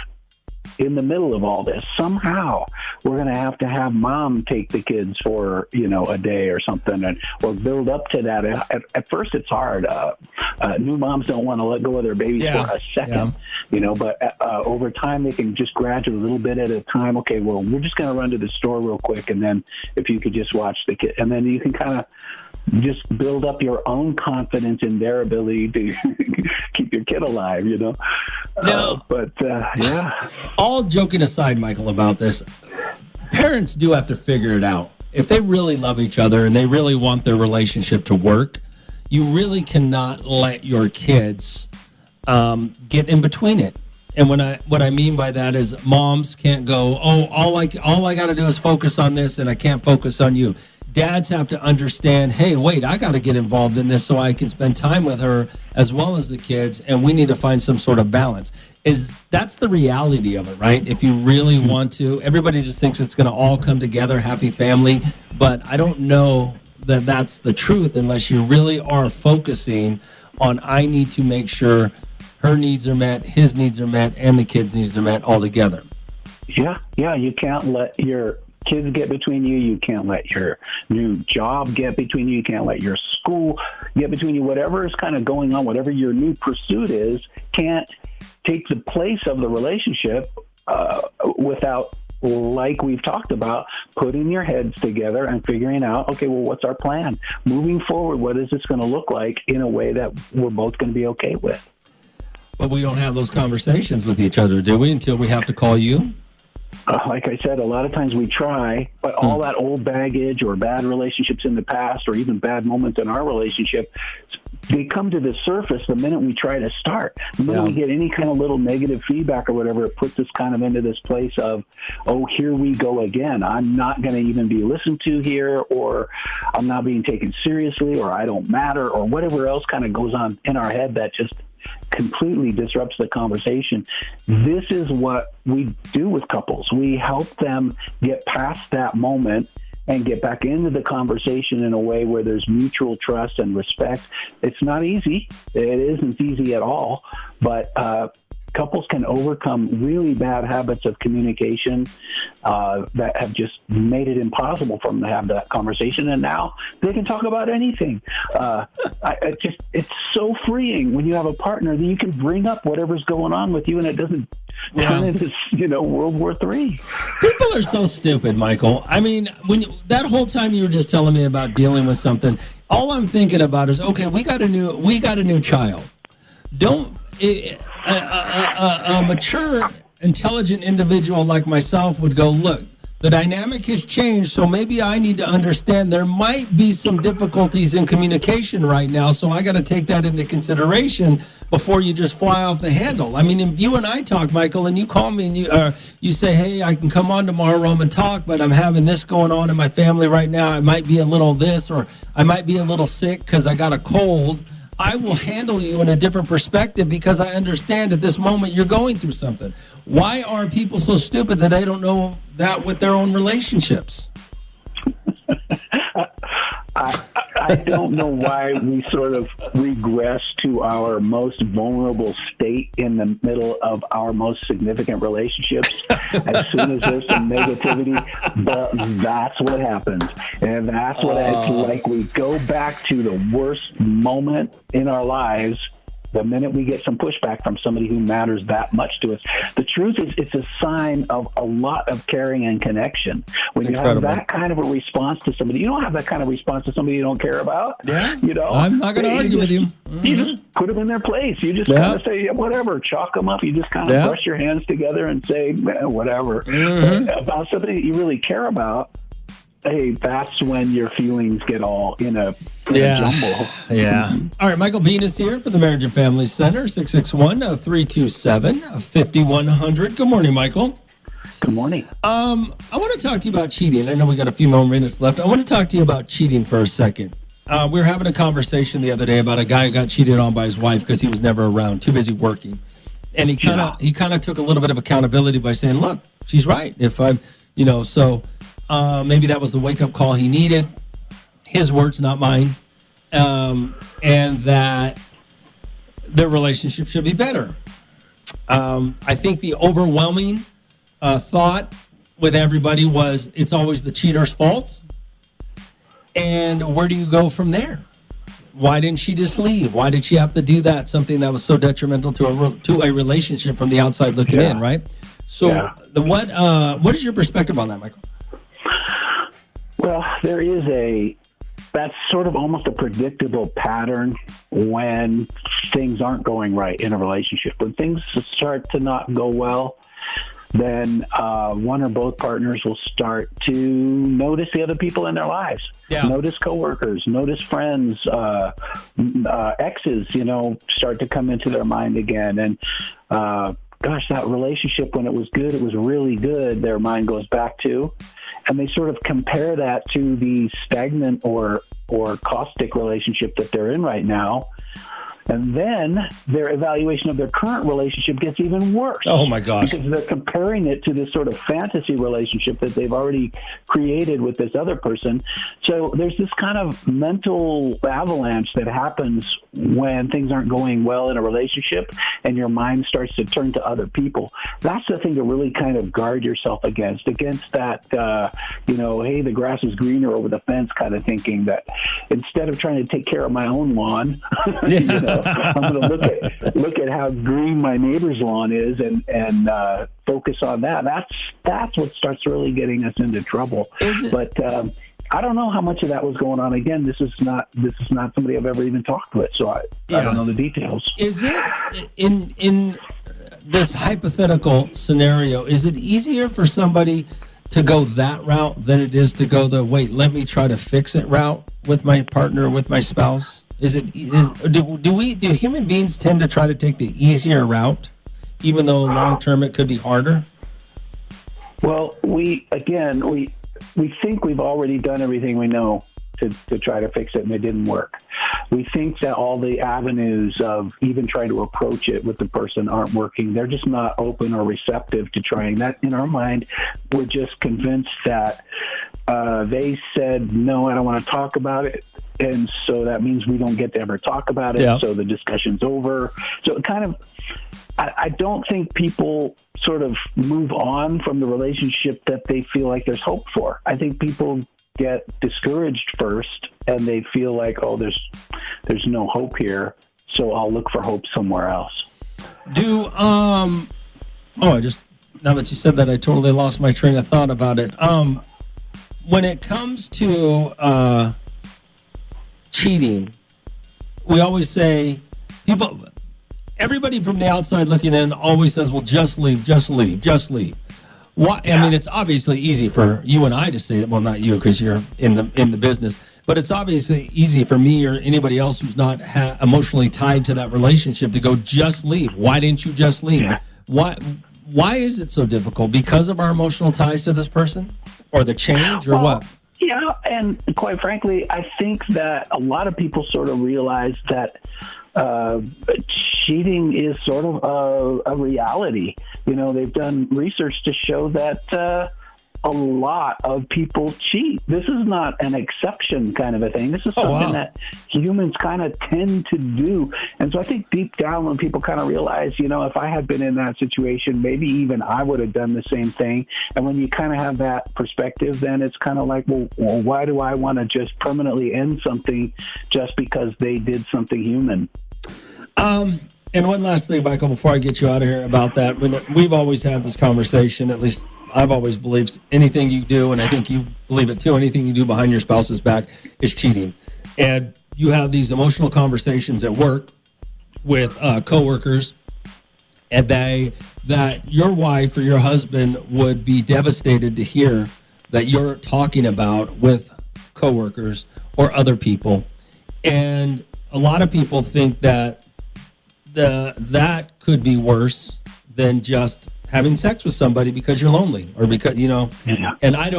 in the middle of all this. Somehow we're going to have mom take the kids for, you know, a day or something, or build up to that. At first it's hard. New moms don't want to let go of their babies for a second, you know, but over time they can just graduate a little bit at a time. Okay, well, we're just going to run to the store real quick. And then if you could just watch the kid, and then you can kind of just build up your own confidence in their ability to keep your kid alive, you know? No. Yeah. All joking aside, Michael, about this, parents do have to figure it out. If they really love each other and they really want their relationship to work, you really cannot let your kids get in between it. And what I mean by that is moms can't go, oh, all I got to do is focus on this and I can't focus on you. Dads have to understand, hey, wait, I got to get involved in this so I can spend time with her as well as the kids, and we need to find some sort of balance. That's the reality of it, right? If you really want to, everybody just thinks it's going to all come together, happy family, but I don't know that that's the truth unless you really are focusing on, I need to make sure her needs are met, his needs are met, and the kids' needs are met all together. Yeah, you can't let your kids get between you. You can't let your new job get between you. You can't let your school get between you. Whatever is kind of going on, whatever your new pursuit is, can't take the place of the relationship without, like we've talked about, putting your heads together and figuring out, okay, well, what's our plan? Moving forward, what is this going to look like in a way that we're both going to be okay with? But we don't have those conversations with each other, do we, until we have to call you? Like I said, a lot of times we try, but all that old baggage or bad relationships in the past or even bad moments in our relationship, they come to the surface the minute we try to start. The minute we get any kind of little negative feedback or whatever, it puts us kind of into this place of, oh, here we go again. I'm not going to even be listened to here, or I'm not being taken seriously, or I don't matter, or whatever else kind of goes on in our head that just completely disrupts the conversation. This is what we do with couples. We help them get past that moment and get back into the conversation in a way where there's mutual trust and respect. It's not easy. It isn't easy at all, but couples can overcome really bad habits of communication that have just made it impossible for them to have that conversation. And now they can talk about anything. It's so freeing when you have a partner that you can bring up whatever's going on with you, and it doesn't turn into, World War III. People are so stupid, Michael. I mean, that whole time you were just telling me about dealing with something, all I'm thinking about is, okay, we got a new child. A mature, intelligent individual like myself would go, look, The dynamic has changed, so maybe I need to understand there might be some difficulties in communication right now, so I got to take that into consideration before you just fly off the handle. I mean, if you and I talk, Michael, and you call me and you say, hey, I can come on tomorrow, Rome, and talk, but I'm having this going on in my family right now. I might be a little this, or I might be a little sick because I got a cold. I will handle you in a different perspective because I understand at this moment you're going through something. Why are people so stupid that they don't know that with their own relationships? I don't know why we sort of regress to our most vulnerable state in the middle of our most significant relationships. As soon as there's some negativity, that's what happens. And that's what it's like. We go back to the worst moment in our lives the minute we get some pushback from somebody who matters that much to us. The truth is, it's a sign of a lot of caring and connection. When you have that kind of a response to somebody, you don't have that kind of response to somebody you don't care about. Yeah, I'm not going to argue with you. Mm-hmm. You just put them in their place. You just kind of say, whatever, chalk them up. You just kind of brush your hands together and say, whatever. Mm-hmm. But about something that you really care about, hey, that's when your feelings get all in a jumble. Yeah. All right, Michael Bean is here for the Marriage and Family Center, 661-327-5100. Good morning, Michael. Good morning. I want to talk to you about cheating. I know we got a few more minutes left. I want to talk to you about cheating for a second. We were having a conversation the other day about a guy who got cheated on by his wife because he was never around, too busy working. And he kind of took a little bit of accountability by saying, look, she's right. If I'm, maybe that was the wake-up call he needed. His words, not mine. And that their relationship should be better. I think the overwhelming thought with everybody was it's always the cheater's fault. And where do you go from there? Why didn't she just leave? Why did she have to do that? Something that was so detrimental to a relationship from the outside looking in, right? So what is your perspective on that, Michael? Well, that's sort of almost a predictable pattern when things aren't going right in a relationship. When things start to not go well, then one or both partners will start to notice the other people in their lives. Yeah. Notice coworkers, notice friends, exes, start to come into their mind again. And gosh, that relationship, when it was good, it was really good, their mind goes back to. And they sort of compare that to the stagnant or caustic relationship that they're in right now. And then their evaluation of their current relationship gets even worse. Oh, my gosh. Because they're comparing it to this sort of fantasy relationship that they've already created with this other person. So there's this kind of mental avalanche that happens when things aren't going well in a relationship and your mind starts to turn to other people. That's the thing to really kind of guard yourself against that, hey, the grass is greener over the fence kind of thinking, that instead of trying to take care of my own lawn, I'm going to look at how green my neighbor's lawn is and focus on that. That's what starts really getting us into trouble. But I don't know how much of that was going on. Again, this is not somebody I've ever even talked with, so I don't know the details. Is it in this hypothetical scenario? Is it easier for somebody to go that route than it is to go the let me try to fix it route with my partner, with my spouse? Do human beings tend to try to take the easier route, even though long term it could be harder? Well, we think we've already done everything we know to try to fix it, and it didn't work. We think that all the avenues of even trying to approach it with the person aren't working. They're just not open or receptive to trying that. In our mind, we're just convinced that they said, no, I don't want to talk about it. And so that means we don't get to ever talk about it. Yeah. So the discussion's over. So it kind of, I don't think people sort of move on from the relationship that they feel like there's hope for. I think people get discouraged first and they feel like, there's no hope here, so I'll look for hope somewhere else. Now that you said that, I totally lost my train of thought about it. When it comes to cheating, we always say everybody from the outside looking in always says, well, just leave. Why? I mean, it's obviously easy for you and I to say it. Well, not you because you're in the business, but it's obviously easy for me or anybody else who's not emotionally tied to that relationship to go, just leave. Why didn't you just leave? Yeah. Why is it so difficult? Because of our emotional ties to this person, or the change, or what? Yeah, and quite frankly, I think that a lot of people sort of realize that cheating is sort of a reality. You know, they've done research to show that a lot of people cheat. This is not an exception kind of a thing. This is something that humans kind of tend to do. And so I think deep down when people kind of realize, you know, if I had been in that situation, maybe even I would have done the same thing. And when you kind of have that perspective, then it's kind of like, well, why do I want to just permanently end something just because they did something human? And one last thing, Michael, before I get you out of here about that, we've always had this conversation, at least I've always believed anything you do, and I think you believe it too, anything you do behind your spouse's back is cheating. And you have these emotional conversations at work with coworkers, and that your wife or your husband would be devastated to hear that you're talking about with coworkers or other people. And a lot of people think that that could be worse than just having sex with somebody because you're lonely or because, you know, and I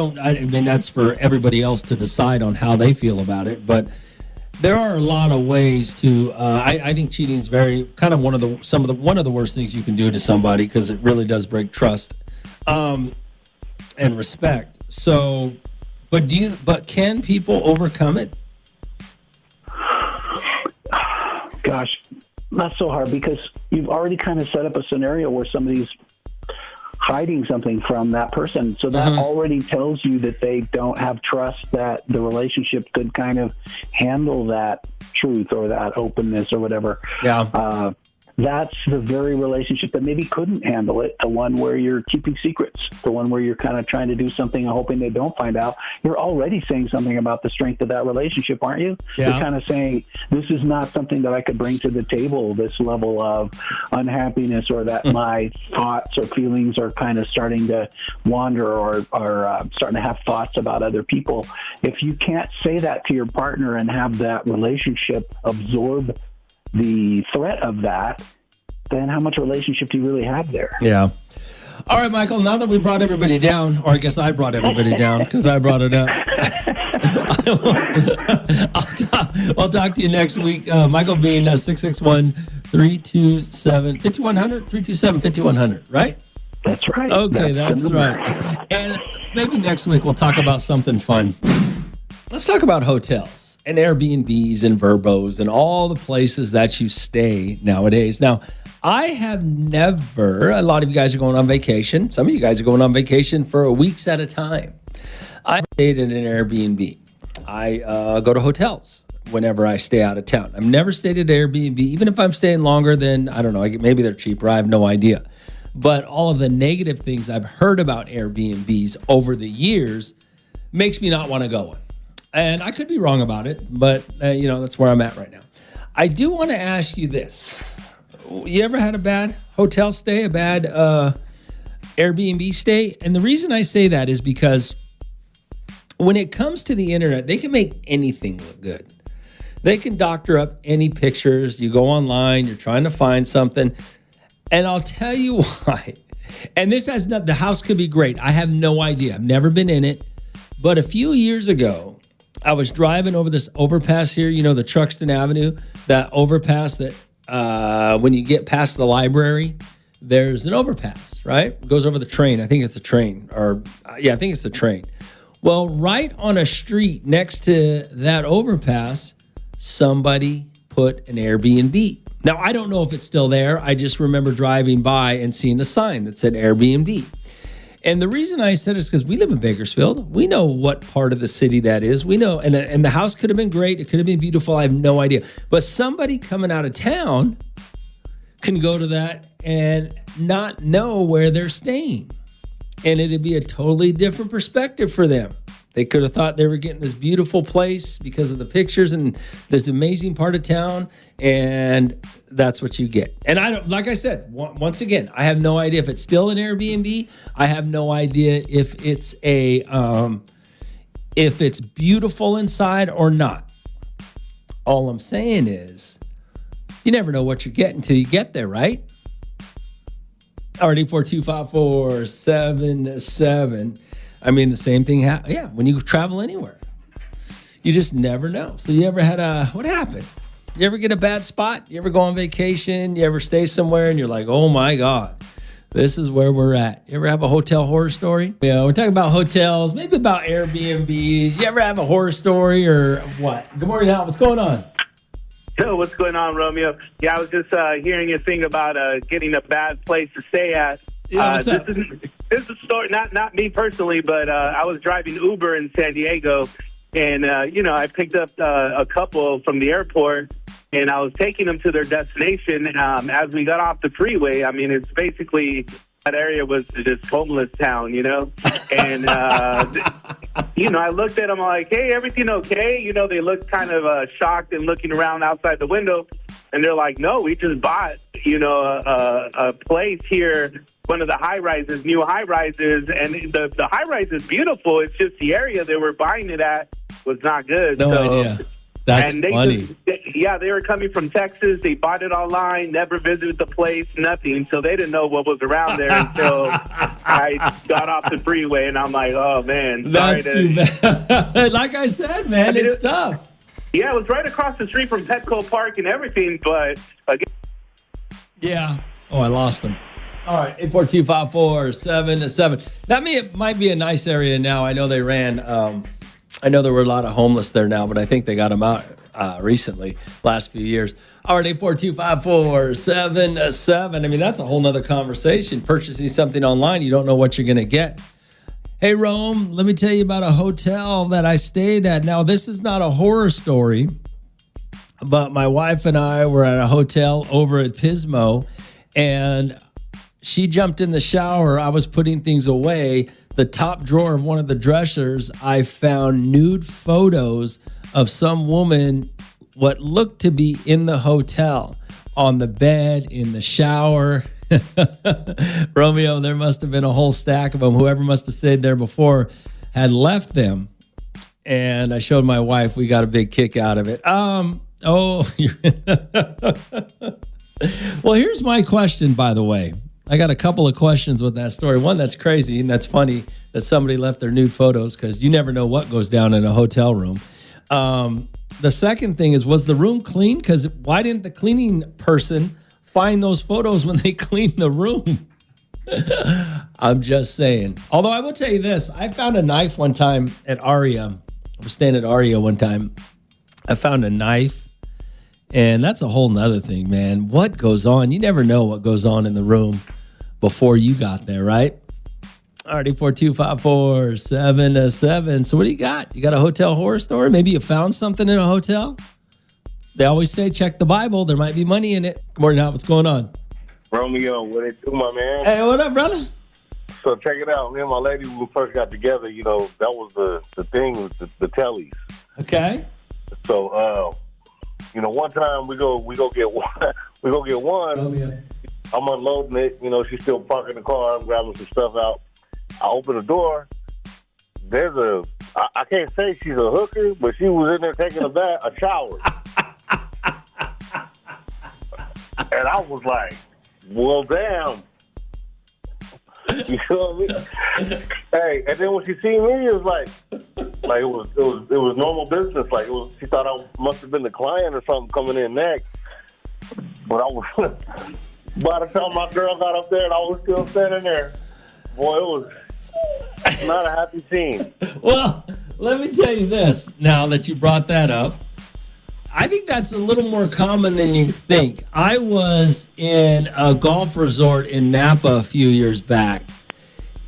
mean, that's for everybody else to decide on how they feel about it. But there are a lot of ways to, I think cheating is very kind of one of the worst things you can do to somebody, because it really does break trust, and respect. So, but can people overcome it? Gosh, not so hard, because you've already kind of set up a scenario where somebody's hiding something from that person. So that already tells you that they don't have trust that the relationship could kind of handle that truth or that openness or whatever. Yeah. That's the very relationship that maybe couldn't handle it, the one where you're keeping secrets, the one where you're kind of trying to do something and hoping they don't find out. You're already saying something about the strength of that relationship, aren't you? Yeah. You're kind of saying, this is not something that I could bring to the table, this level of unhappiness, or that my thoughts or feelings are kind of starting to wander or starting to have thoughts about other people. If you can't say that to your partner and have that relationship absorb the threat of that, then how much relationship do you really have there? Yeah. All right, Michael, now that we brought everybody down, or I guess I brought everybody down because I brought it up. I'll talk to you next week. Michael Bean, 661-327-5100, 327-5100, right? That's right. Okay, that's right. And maybe next week we'll talk about something fun. Let's talk about hotels and Airbnbs and Verbos and all the places that you stay nowadays. Now, I have never, a lot of you guys are going on vacation. Some of you guys are going on vacation for weeks at a time. I stayed at an Airbnb. I go to hotels whenever I stay out of town. I've never stayed at Airbnb, even if I'm staying longer than, I don't know, maybe they're cheaper. I have no idea. But all of the negative things I've heard about Airbnbs over the years makes me not want to go on. And I could be wrong about it, but, that's where I'm at right now. I do want to ask you this. You ever had a bad hotel stay, a bad Airbnb stay? And the reason I say that is because when it comes to the internet, they can make anything look good. They can doctor up any pictures. You go online, you're trying to find something. And I'll tell you why. And this has not, the house could be great. I have no idea. I've never been in it. But a few years ago, I was driving over this overpass here, the Truxton Avenue, that overpass that when you get past the library, there's an overpass, right? It goes over the train. I think it's a train. I think it's a train. Well, right on a street next to that overpass, somebody put an Airbnb. Now, I don't know if it's still there. I just remember driving by and seeing a sign that said Airbnb. And the reason I said it is because we live in Bakersfield. We know what part of the city that is. We know, and the house could have been great. It could have been beautiful. I have no idea. But somebody coming out of town can go to that and not know where they're staying. And it'd be a totally different perspective for them. They could have thought they were getting this beautiful place because of the pictures and this amazing part of town, and that's what you get. And I don't, like I said, once again, I have no idea if it's still an Airbnb. I have no idea if it's if it's beautiful inside or not. All I'm saying is, you never know what you're getting until you get there, right? Already 4254777. I mean, the same thing. When you travel anywhere, you just never know. So you ever had what happened? You ever get a bad spot? You ever go on vacation? You ever stay somewhere and you're like, oh my God, this is where we're at. You ever have a hotel horror story? Yeah, we're talking about hotels, maybe about Airbnbs. You ever have a horror story or what? Good morning, Al. What's going on? So what's going on, Romeo? Yeah, I was just hearing your thing about getting a bad place to stay at. Yeah, what's up? This is a story, not me personally, but I was driving Uber in San Diego, and I picked up a couple from the airport, and I was taking them to their destination. As we got off the freeway, I mean, it's basically that area was just homeless town, and I looked at them like, hey, everything okay? They looked kind of shocked and looking around outside the window. And they're like, no, we just bought, a place here, one of the high-rises, new high-rises. And the high-rise is beautiful. It's just the area they were buying it at was not good. No idea. That's funny. They were coming from Texas. They bought it online, never visited the place, nothing. So they didn't know what was around there until I got off the freeway. And I'm like, oh, man. That's too bad. Like I said, man, it's tough. Yeah, it was right across the street from Petco Park and everything, but again. Yeah. Oh, I lost him. All right, 842-547-7. That might be a nice area now. I know they ran. I know there were a lot of homeless there now, but I think they got them out recently, last few years. All right, 842-547-7. I mean, that's a whole nother conversation. Purchasing something online, you don't know what you're going to get. Hey, Rome, let me tell you about a hotel that I stayed at. Now, this is not a horror story, but my wife and I were at a hotel over at Pismo, and she jumped in the shower. I was putting things away. The top drawer of one of the dressers, I found nude photos of some woman, what looked to be in the hotel, on the bed, in the shower. Romeo, there must have been a whole stack of them. Whoever must have stayed there before had left them. And I showed my wife. We got a big kick out of it. Well, here's my question, by the way. I got a couple of questions with that story. One that's crazy and that's funny that somebody left their nude photos because you never know what goes down in a hotel room. The second thing is, was the room clean? Because why didn't the cleaning person find those photos when they cleaned the room? I'm just saying. Although I will tell you this, I found a knife one time at Aria. I was staying at Aria one time. I found a knife, and that's a whole nother thing, man. What goes on? You never know what goes on in the room before you got there, right? All right, 842-547-7. So what do you got? You got a hotel horror story? Maybe you found something in a hotel? They always say, check the Bible. There might be money in it. Good morning, Al. What's going on? Romeo, what it do, my man? Hey, what up, brother? So check it out. Me and my lady, when we first got together, that was the thing with the tellies. Okay. So, one time we go get one. We go get one. Oh, yeah. I'm unloading it. She's still parking the car. I'm grabbing some stuff out. I open the door. There's I can't say she's a hooker, but she was in there taking a shower. And I was like, well, damn. You know what I mean? Hey, and then when she seen me, it was like it was normal business. Like she thought I must have been the client or something coming in next. But I was, by the time my girl got up there and I was still standing there, boy, it was not a happy scene. Well, let me tell you this, now that you brought that up. I think that's a little more common than you think. I was in a golf resort in Napa a few years back,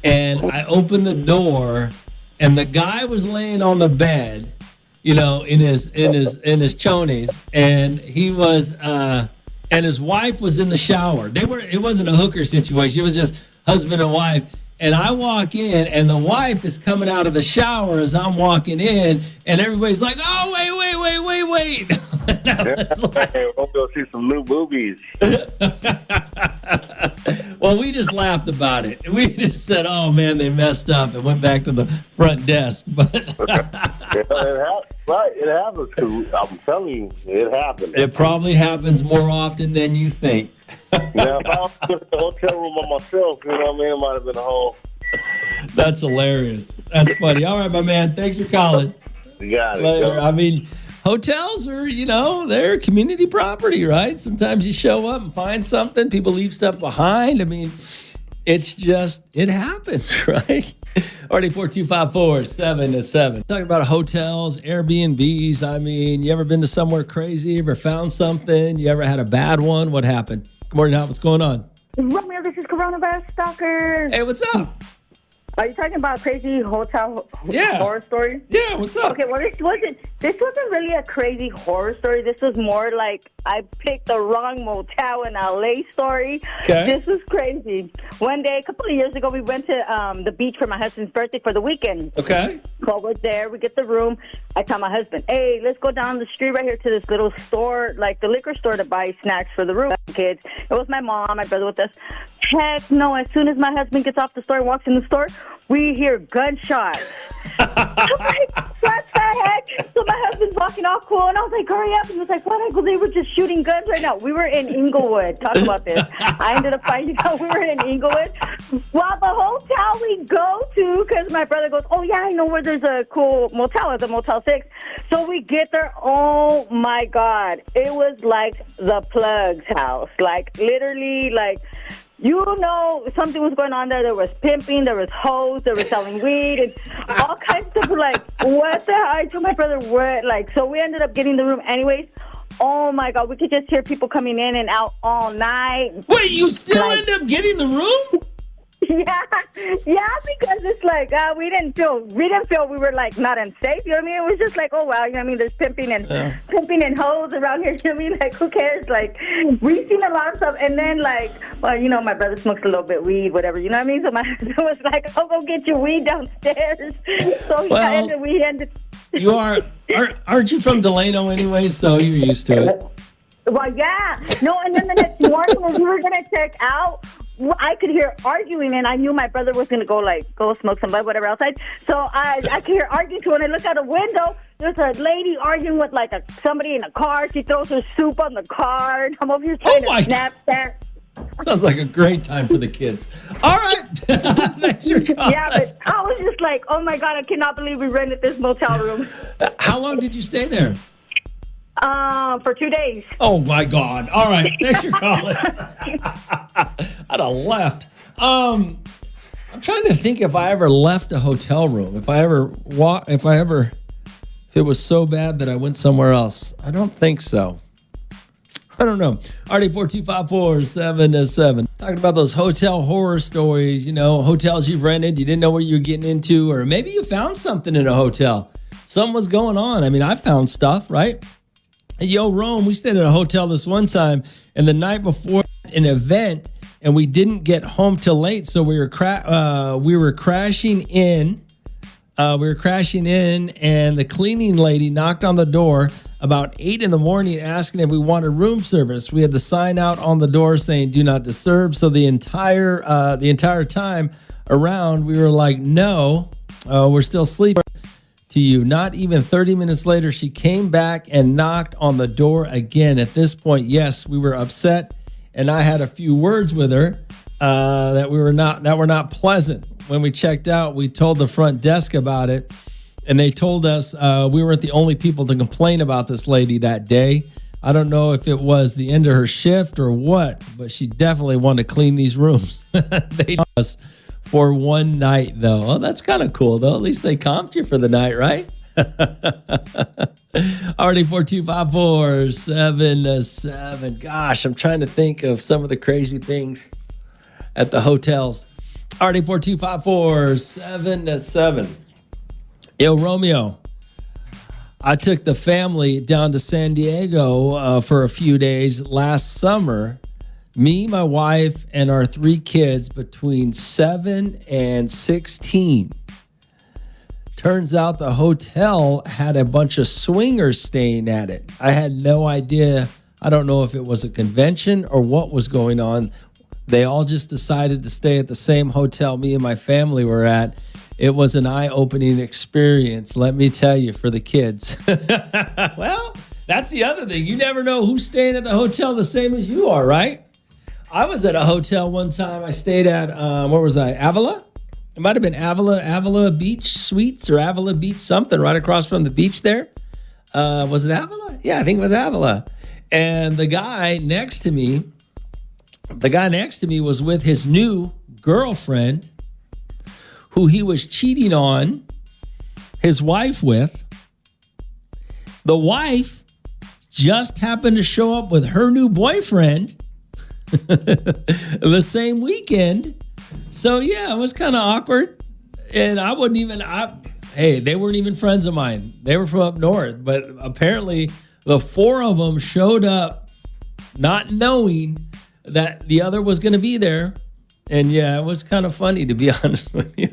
and I opened the door, and the guy was laying on the bed, in his chonies, and he was and his wife was in the shower. It wasn't a hooker situation. It was just husband and wife. And I walk in, and the wife is coming out of the shower as I'm walking in, and everybody's like, "Oh, wait." And I was like, Hey, we'll go see some new movies. well, we just laughed about it. We just said, "Oh man, they messed up," and went back to the front desk. But It happens. 'Cause I'm telling you, it happens. it probably happens more often than you think. Now, if I was in the hotel room by myself, you know what I mean, it might have been a whole. That's hilarious. That's funny. All right, my man. Thanks for calling. You got it. Later. I mean, hotels are, they're community property, right? Sometimes you show up and find something. People leave stuff behind. I mean, it happens, right? Already 42547. Talking about hotels, Airbnbs. I mean, you ever been to somewhere crazy? Ever found something? You ever had a bad one? What happened? Good morning, Al. What's going on? Romeo, this is Coronavirus Stalker. Hey, what's up? Are you talking about a crazy hotel Yeah. horror story? Yeah, what's up? Okay, well, this wasn't really a crazy horror story. This was more like I picked the wrong motel in LA story. Okay. This was crazy. One day, a couple of years ago, we went to the beach for my husband's birthday for the weekend. Okay. So we're there. We get the room. I tell my husband, hey, let's go down the street right here to this little store, like the liquor store, to buy snacks for the room kids. It was my mom, my brother with us. Heck no. As soon as my husband gets off the store and walks in the store, we hear gunshots. I'm like, what the heck? So my husband's walking all cool, and I was like, hurry up. And he was like, what, Uncle? They were just shooting guns right now. We were in Inglewood. Talk about this. I ended up finding out we were in Inglewood. Well, the hotel we go to, because my brother goes, oh, yeah, I know where there's a cool motel. It's a Motel 6. So we get there. Oh, my God. It was like the Plug's house. Like, literally, like... something was going on there. There was pimping, there was hoes, there was selling weed, and all kinds of stuff. Like, what the hell? I told my brother, what? Like, so we ended up getting the room anyways. Oh, my God. We could just hear people coming in and out all night. Wait, you still end up getting the room? Yeah, because it's like we didn't feel we were like not unsafe. You know what I mean? It was just like, oh wow, you know what I mean? There's pimping and hoes around here. You know what I mean? Like, who cares? Like, we've seen a lot of stuff, and then like, well, my brother smokes a little bit weed, whatever. You know what I mean? So my husband was like, "Oh, go get your weed downstairs." So we ended. You aren't you from Delano anyway? So you're used to it. Well, yeah, no, and then the next morning when we were gonna check out. I could hear arguing, and I knew my brother was going to go smoke some bud, whatever outside. So I could hear arguing, too, and I look out a window. There's a lady arguing with, like, somebody in a car. She throws her soup on the car, and I'm over here trying to snap that. Sounds like a great time for the kids. All right. Thanks for calling. Yeah, but I was just like, oh, my God, I cannot believe we rented this motel room. How long did you stay there? For 2 days. Oh, my God. All right. Thanks for calling. I'd have left. I'm trying to think if I ever left a hotel room. If it was so bad that I went somewhere else. I don't think so. I don't know. Already 42547. Talking about those hotel horror stories, hotels you've rented, you didn't know what you were getting into, or maybe you found something in a hotel. Something was going on. I mean, I found stuff, right? Yo, Rome, we stayed at a hotel this one time, and the night before an event, and we didn't get home till late, so we were crashing in. And the cleaning lady knocked on the door about 8 a.m, asking if we wanted room service. We had the sign out on the door saying "Do not disturb." So the entire time around, we were like, "No, we're still sleeping." To you. Not even 30 minutes later, she came back and knocked on the door again. At this point, yes, we were upset, and I had a few words with her that were not pleasant. When we checked out, we told the front desk about it, and they told us we weren't the only people to complain about this lady that day. I don't know if it was the end of her shift or what, but she definitely wanted to clean these rooms. They told us for one night, though. Well, that's kind of cool, though. At least they comped you for the night, right? Already 42547. Gosh, I'm trying to think of some of the crazy things at the hotels. Already 42547. Yo, Romeo. I took the family down to San Diego for a few days last summer. Me, my wife, and our 3 kids between 7 and 16. Turns out the hotel had a bunch of swingers staying at it. I had no idea. I don't know if it was a convention or what was going on. They all just decided to stay at the same hotel me and my family were at. It was an eye-opening experience, let me tell you, for the kids. Well, that's the other thing. You never know who's staying at the hotel the same as you are, right? I was at a hotel one time. I stayed at, where was I? Avila? It might have been Avila Beach Suites or Avila Beach something right across from the beach there. Was it Avila? Yeah, I think it was Avila. And the guy next to me was with his new girlfriend who he was cheating on his wife with. The wife just happened to show up with her new boyfriend the same weekend. So yeah, it was kind of awkward. And I wouldn't even, they weren't even friends of mine. They were from up north, but apparently the 4 of them showed up not knowing that the other was going to be there. And yeah, it was kind of funny, to be honest with you.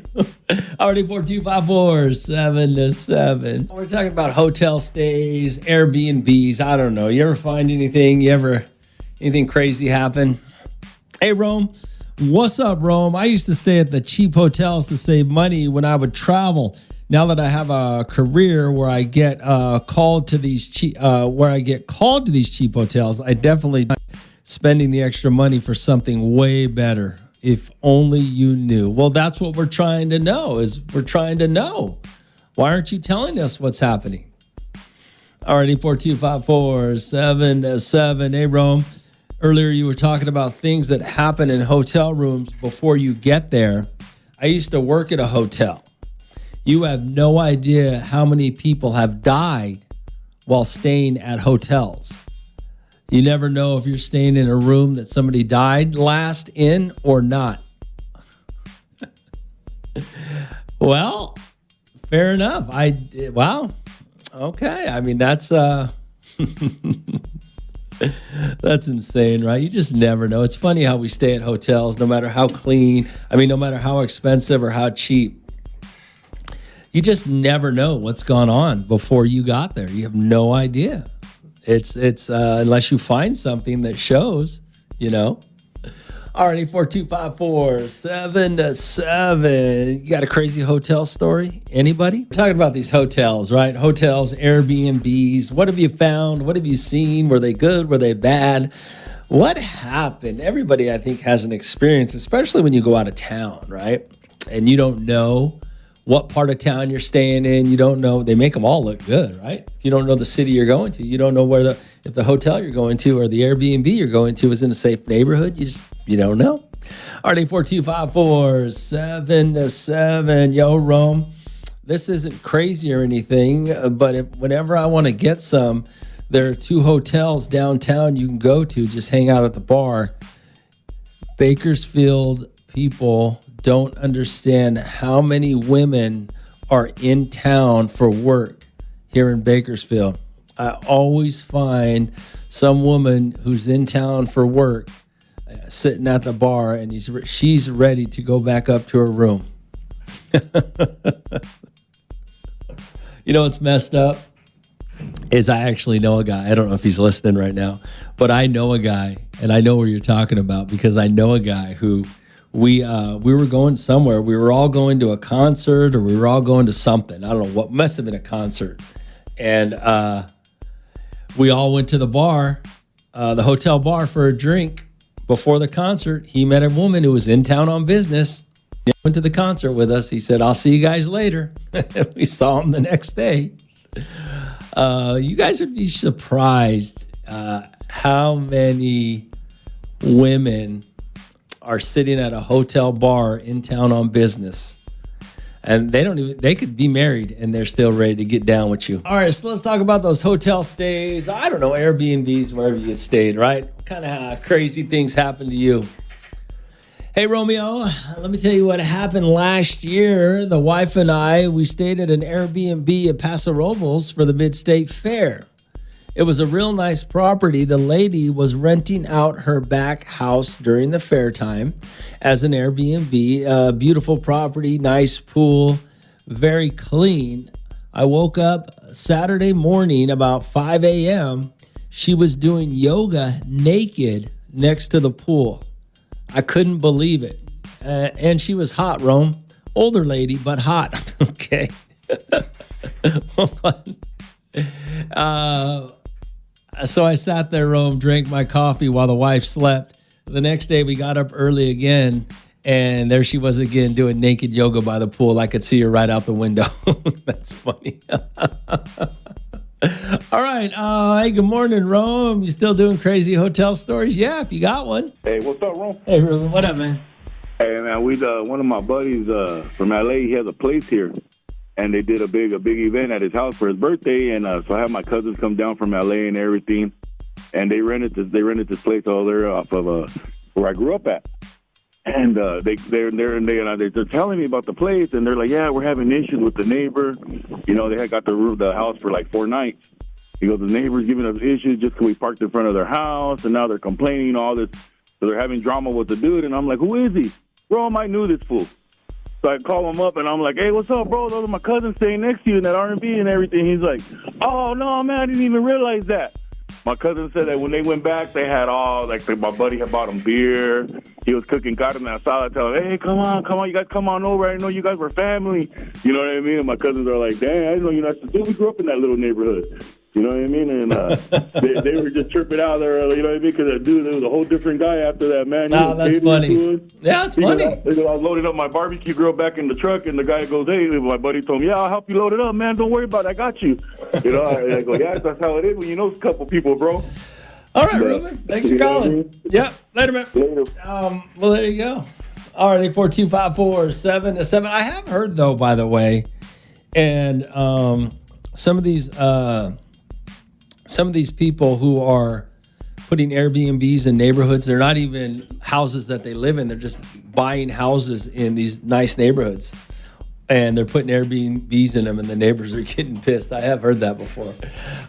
Already 42547-7. We're talking about hotel stays, Airbnbs. I don't know. You ever find anything? Anything crazy happen? Hey, Rome. What's up, Rome? I used to stay at the cheap hotels to save money when I would travel. Now that I have a career where I get called to these cheap hotels, I definitely spending the extra money for something way better. If only you knew. Well, that's what we're trying to know. Why aren't you telling us what's happening? Alrighty, 42547-7. Hey, Rome. Earlier you were talking about things that happen in hotel rooms before you get there. I used to work at a hotel. You have no idea how many people have died while staying at hotels. You never know if you're staying in a room that somebody died last in or not. Well, fair enough. Wow. Okay. I mean, that's that's insane, right? You just never know. It's funny how we stay at hotels, no matter how clean, no matter how expensive or how cheap. You just never know what's gone on before you got there. You have no idea. It's unless you find something that shows, Alrighty, 42547-7. You got a crazy hotel story? Anybody? We're talking about these hotels, right? Hotels, Airbnbs. What have you found? What have you seen? Were they good? Were they bad? What happened? Everybody, I think, has an experience, especially when you go out of town, right? And you don't know what part of town you're staying in. You don't know. They make them all look good, right? If you don't know the city you're going to, you don't know if the hotel you're going to or the Airbnb you're going to is in a safe neighborhood. You don't know. Alright, 42547-7. Yo, Rome. This isn't crazy or anything, but whenever I want to get some, there are 2 hotels downtown you can go to, just hang out at the bar. Bakersfield people don't understand how many women are in town for work here in Bakersfield. I always find some woman who's in town for work sitting at the bar, and she's ready to go back up to her room. You know what's messed up? Is I actually know a guy. I don't know if he's listening right now, but I know a guy, and I know where you're talking about because I know a guy who we were going somewhere. We were all going to a concert, or we were all going to something. I don't know what. Must have been a concert, and we all went to the bar, the hotel bar, for a drink. Before the concert, he met a woman who was in town on business. He went to the concert with us. He said, "I'll see you guys later." We saw him the next day. You guys would be surprised how many women are sitting at a hotel bar in town on business. And they could be married and they're still ready to get down with you. All right, so let's talk about those hotel stays. I don't know, Airbnbs, wherever you stayed, right? What kind of crazy things happened to you? Hey, Romeo, let me tell you what happened last year. The wife and I, we stayed at an Airbnb at Paso Robles for the Mid-State Fair. It was a real nice property. The lady was renting out her back house during the fair time as an Airbnb. Beautiful property, nice pool, very clean. I woke up Saturday morning about 5 a.m. She was doing yoga naked next to the pool. I couldn't believe it. And she was hot, Rome. Older lady, but hot. Okay. So I sat there, Rome, drank my coffee while the wife slept. The next day we got up early again, and there she was again doing naked yoga by the pool. I could see her right out the window. That's funny. All right. Hey, good morning, Rome. You still doing crazy hotel stories? Yeah, if you got one. Hey, what's up, Rome? Hey, Ruben, what up, man? Hey, man, one of my buddies from LA, he has a place here. And they did a big event at his house for his birthday, and so I had my cousins come down from LA and everything, and they rented this place all there off of where I grew up at, and they're telling me about the place, and they're like, yeah, we're having issues with the neighbor, they had got the house for like 4 nights. He goes, the neighbor's giving us issues just because we parked in front of their house, and now they're complaining all this, so they're having drama with the dude, and I'm like, who is he? Bro, I knew this fool. So I call him up, and I'm like, hey, what's up, bro? Those are my cousins staying next to you in that R&B and everything. He's like, oh, no, man, I didn't even realize that. My cousin said that when they went back, they had my buddy had bought him beer. He was cooking carne asada, telling him, hey, come on, you guys come on over. I know you guys were family. You know what I mean? And my cousins are like, dang, I didn't know you're not. Dude, we grew up in that little neighborhood. You know what I mean? And they were just tripping out there, you know what I mean? Because dude, there was a whole different guy after that, man. Oh, that's funny. Yeah, that's funny. I was loading up my barbecue grill back in the truck, and the guy goes, hey, my buddy told me, yeah, I'll help you load it up, man. Don't worry about it. I got you. I go, yeah, that's how it is when you know a couple people, bro. All right, Ruben. Thanks for calling. Yep. Later, man. Later. Well, there you go. All right, 842-547-7. I have heard, though, by the way, and some of these people who are putting Airbnbs in neighborhoods, they're not even houses that they live in. They're just buying houses in these nice neighborhoods. And they're putting Airbnbs in them, and the neighbors are getting pissed. I have heard that before.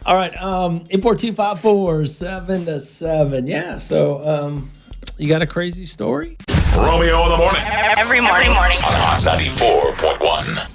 All right, 842-547-7. Yeah, so you got a crazy story? Romeo in the Morning. Every morning. On Hot 94.1.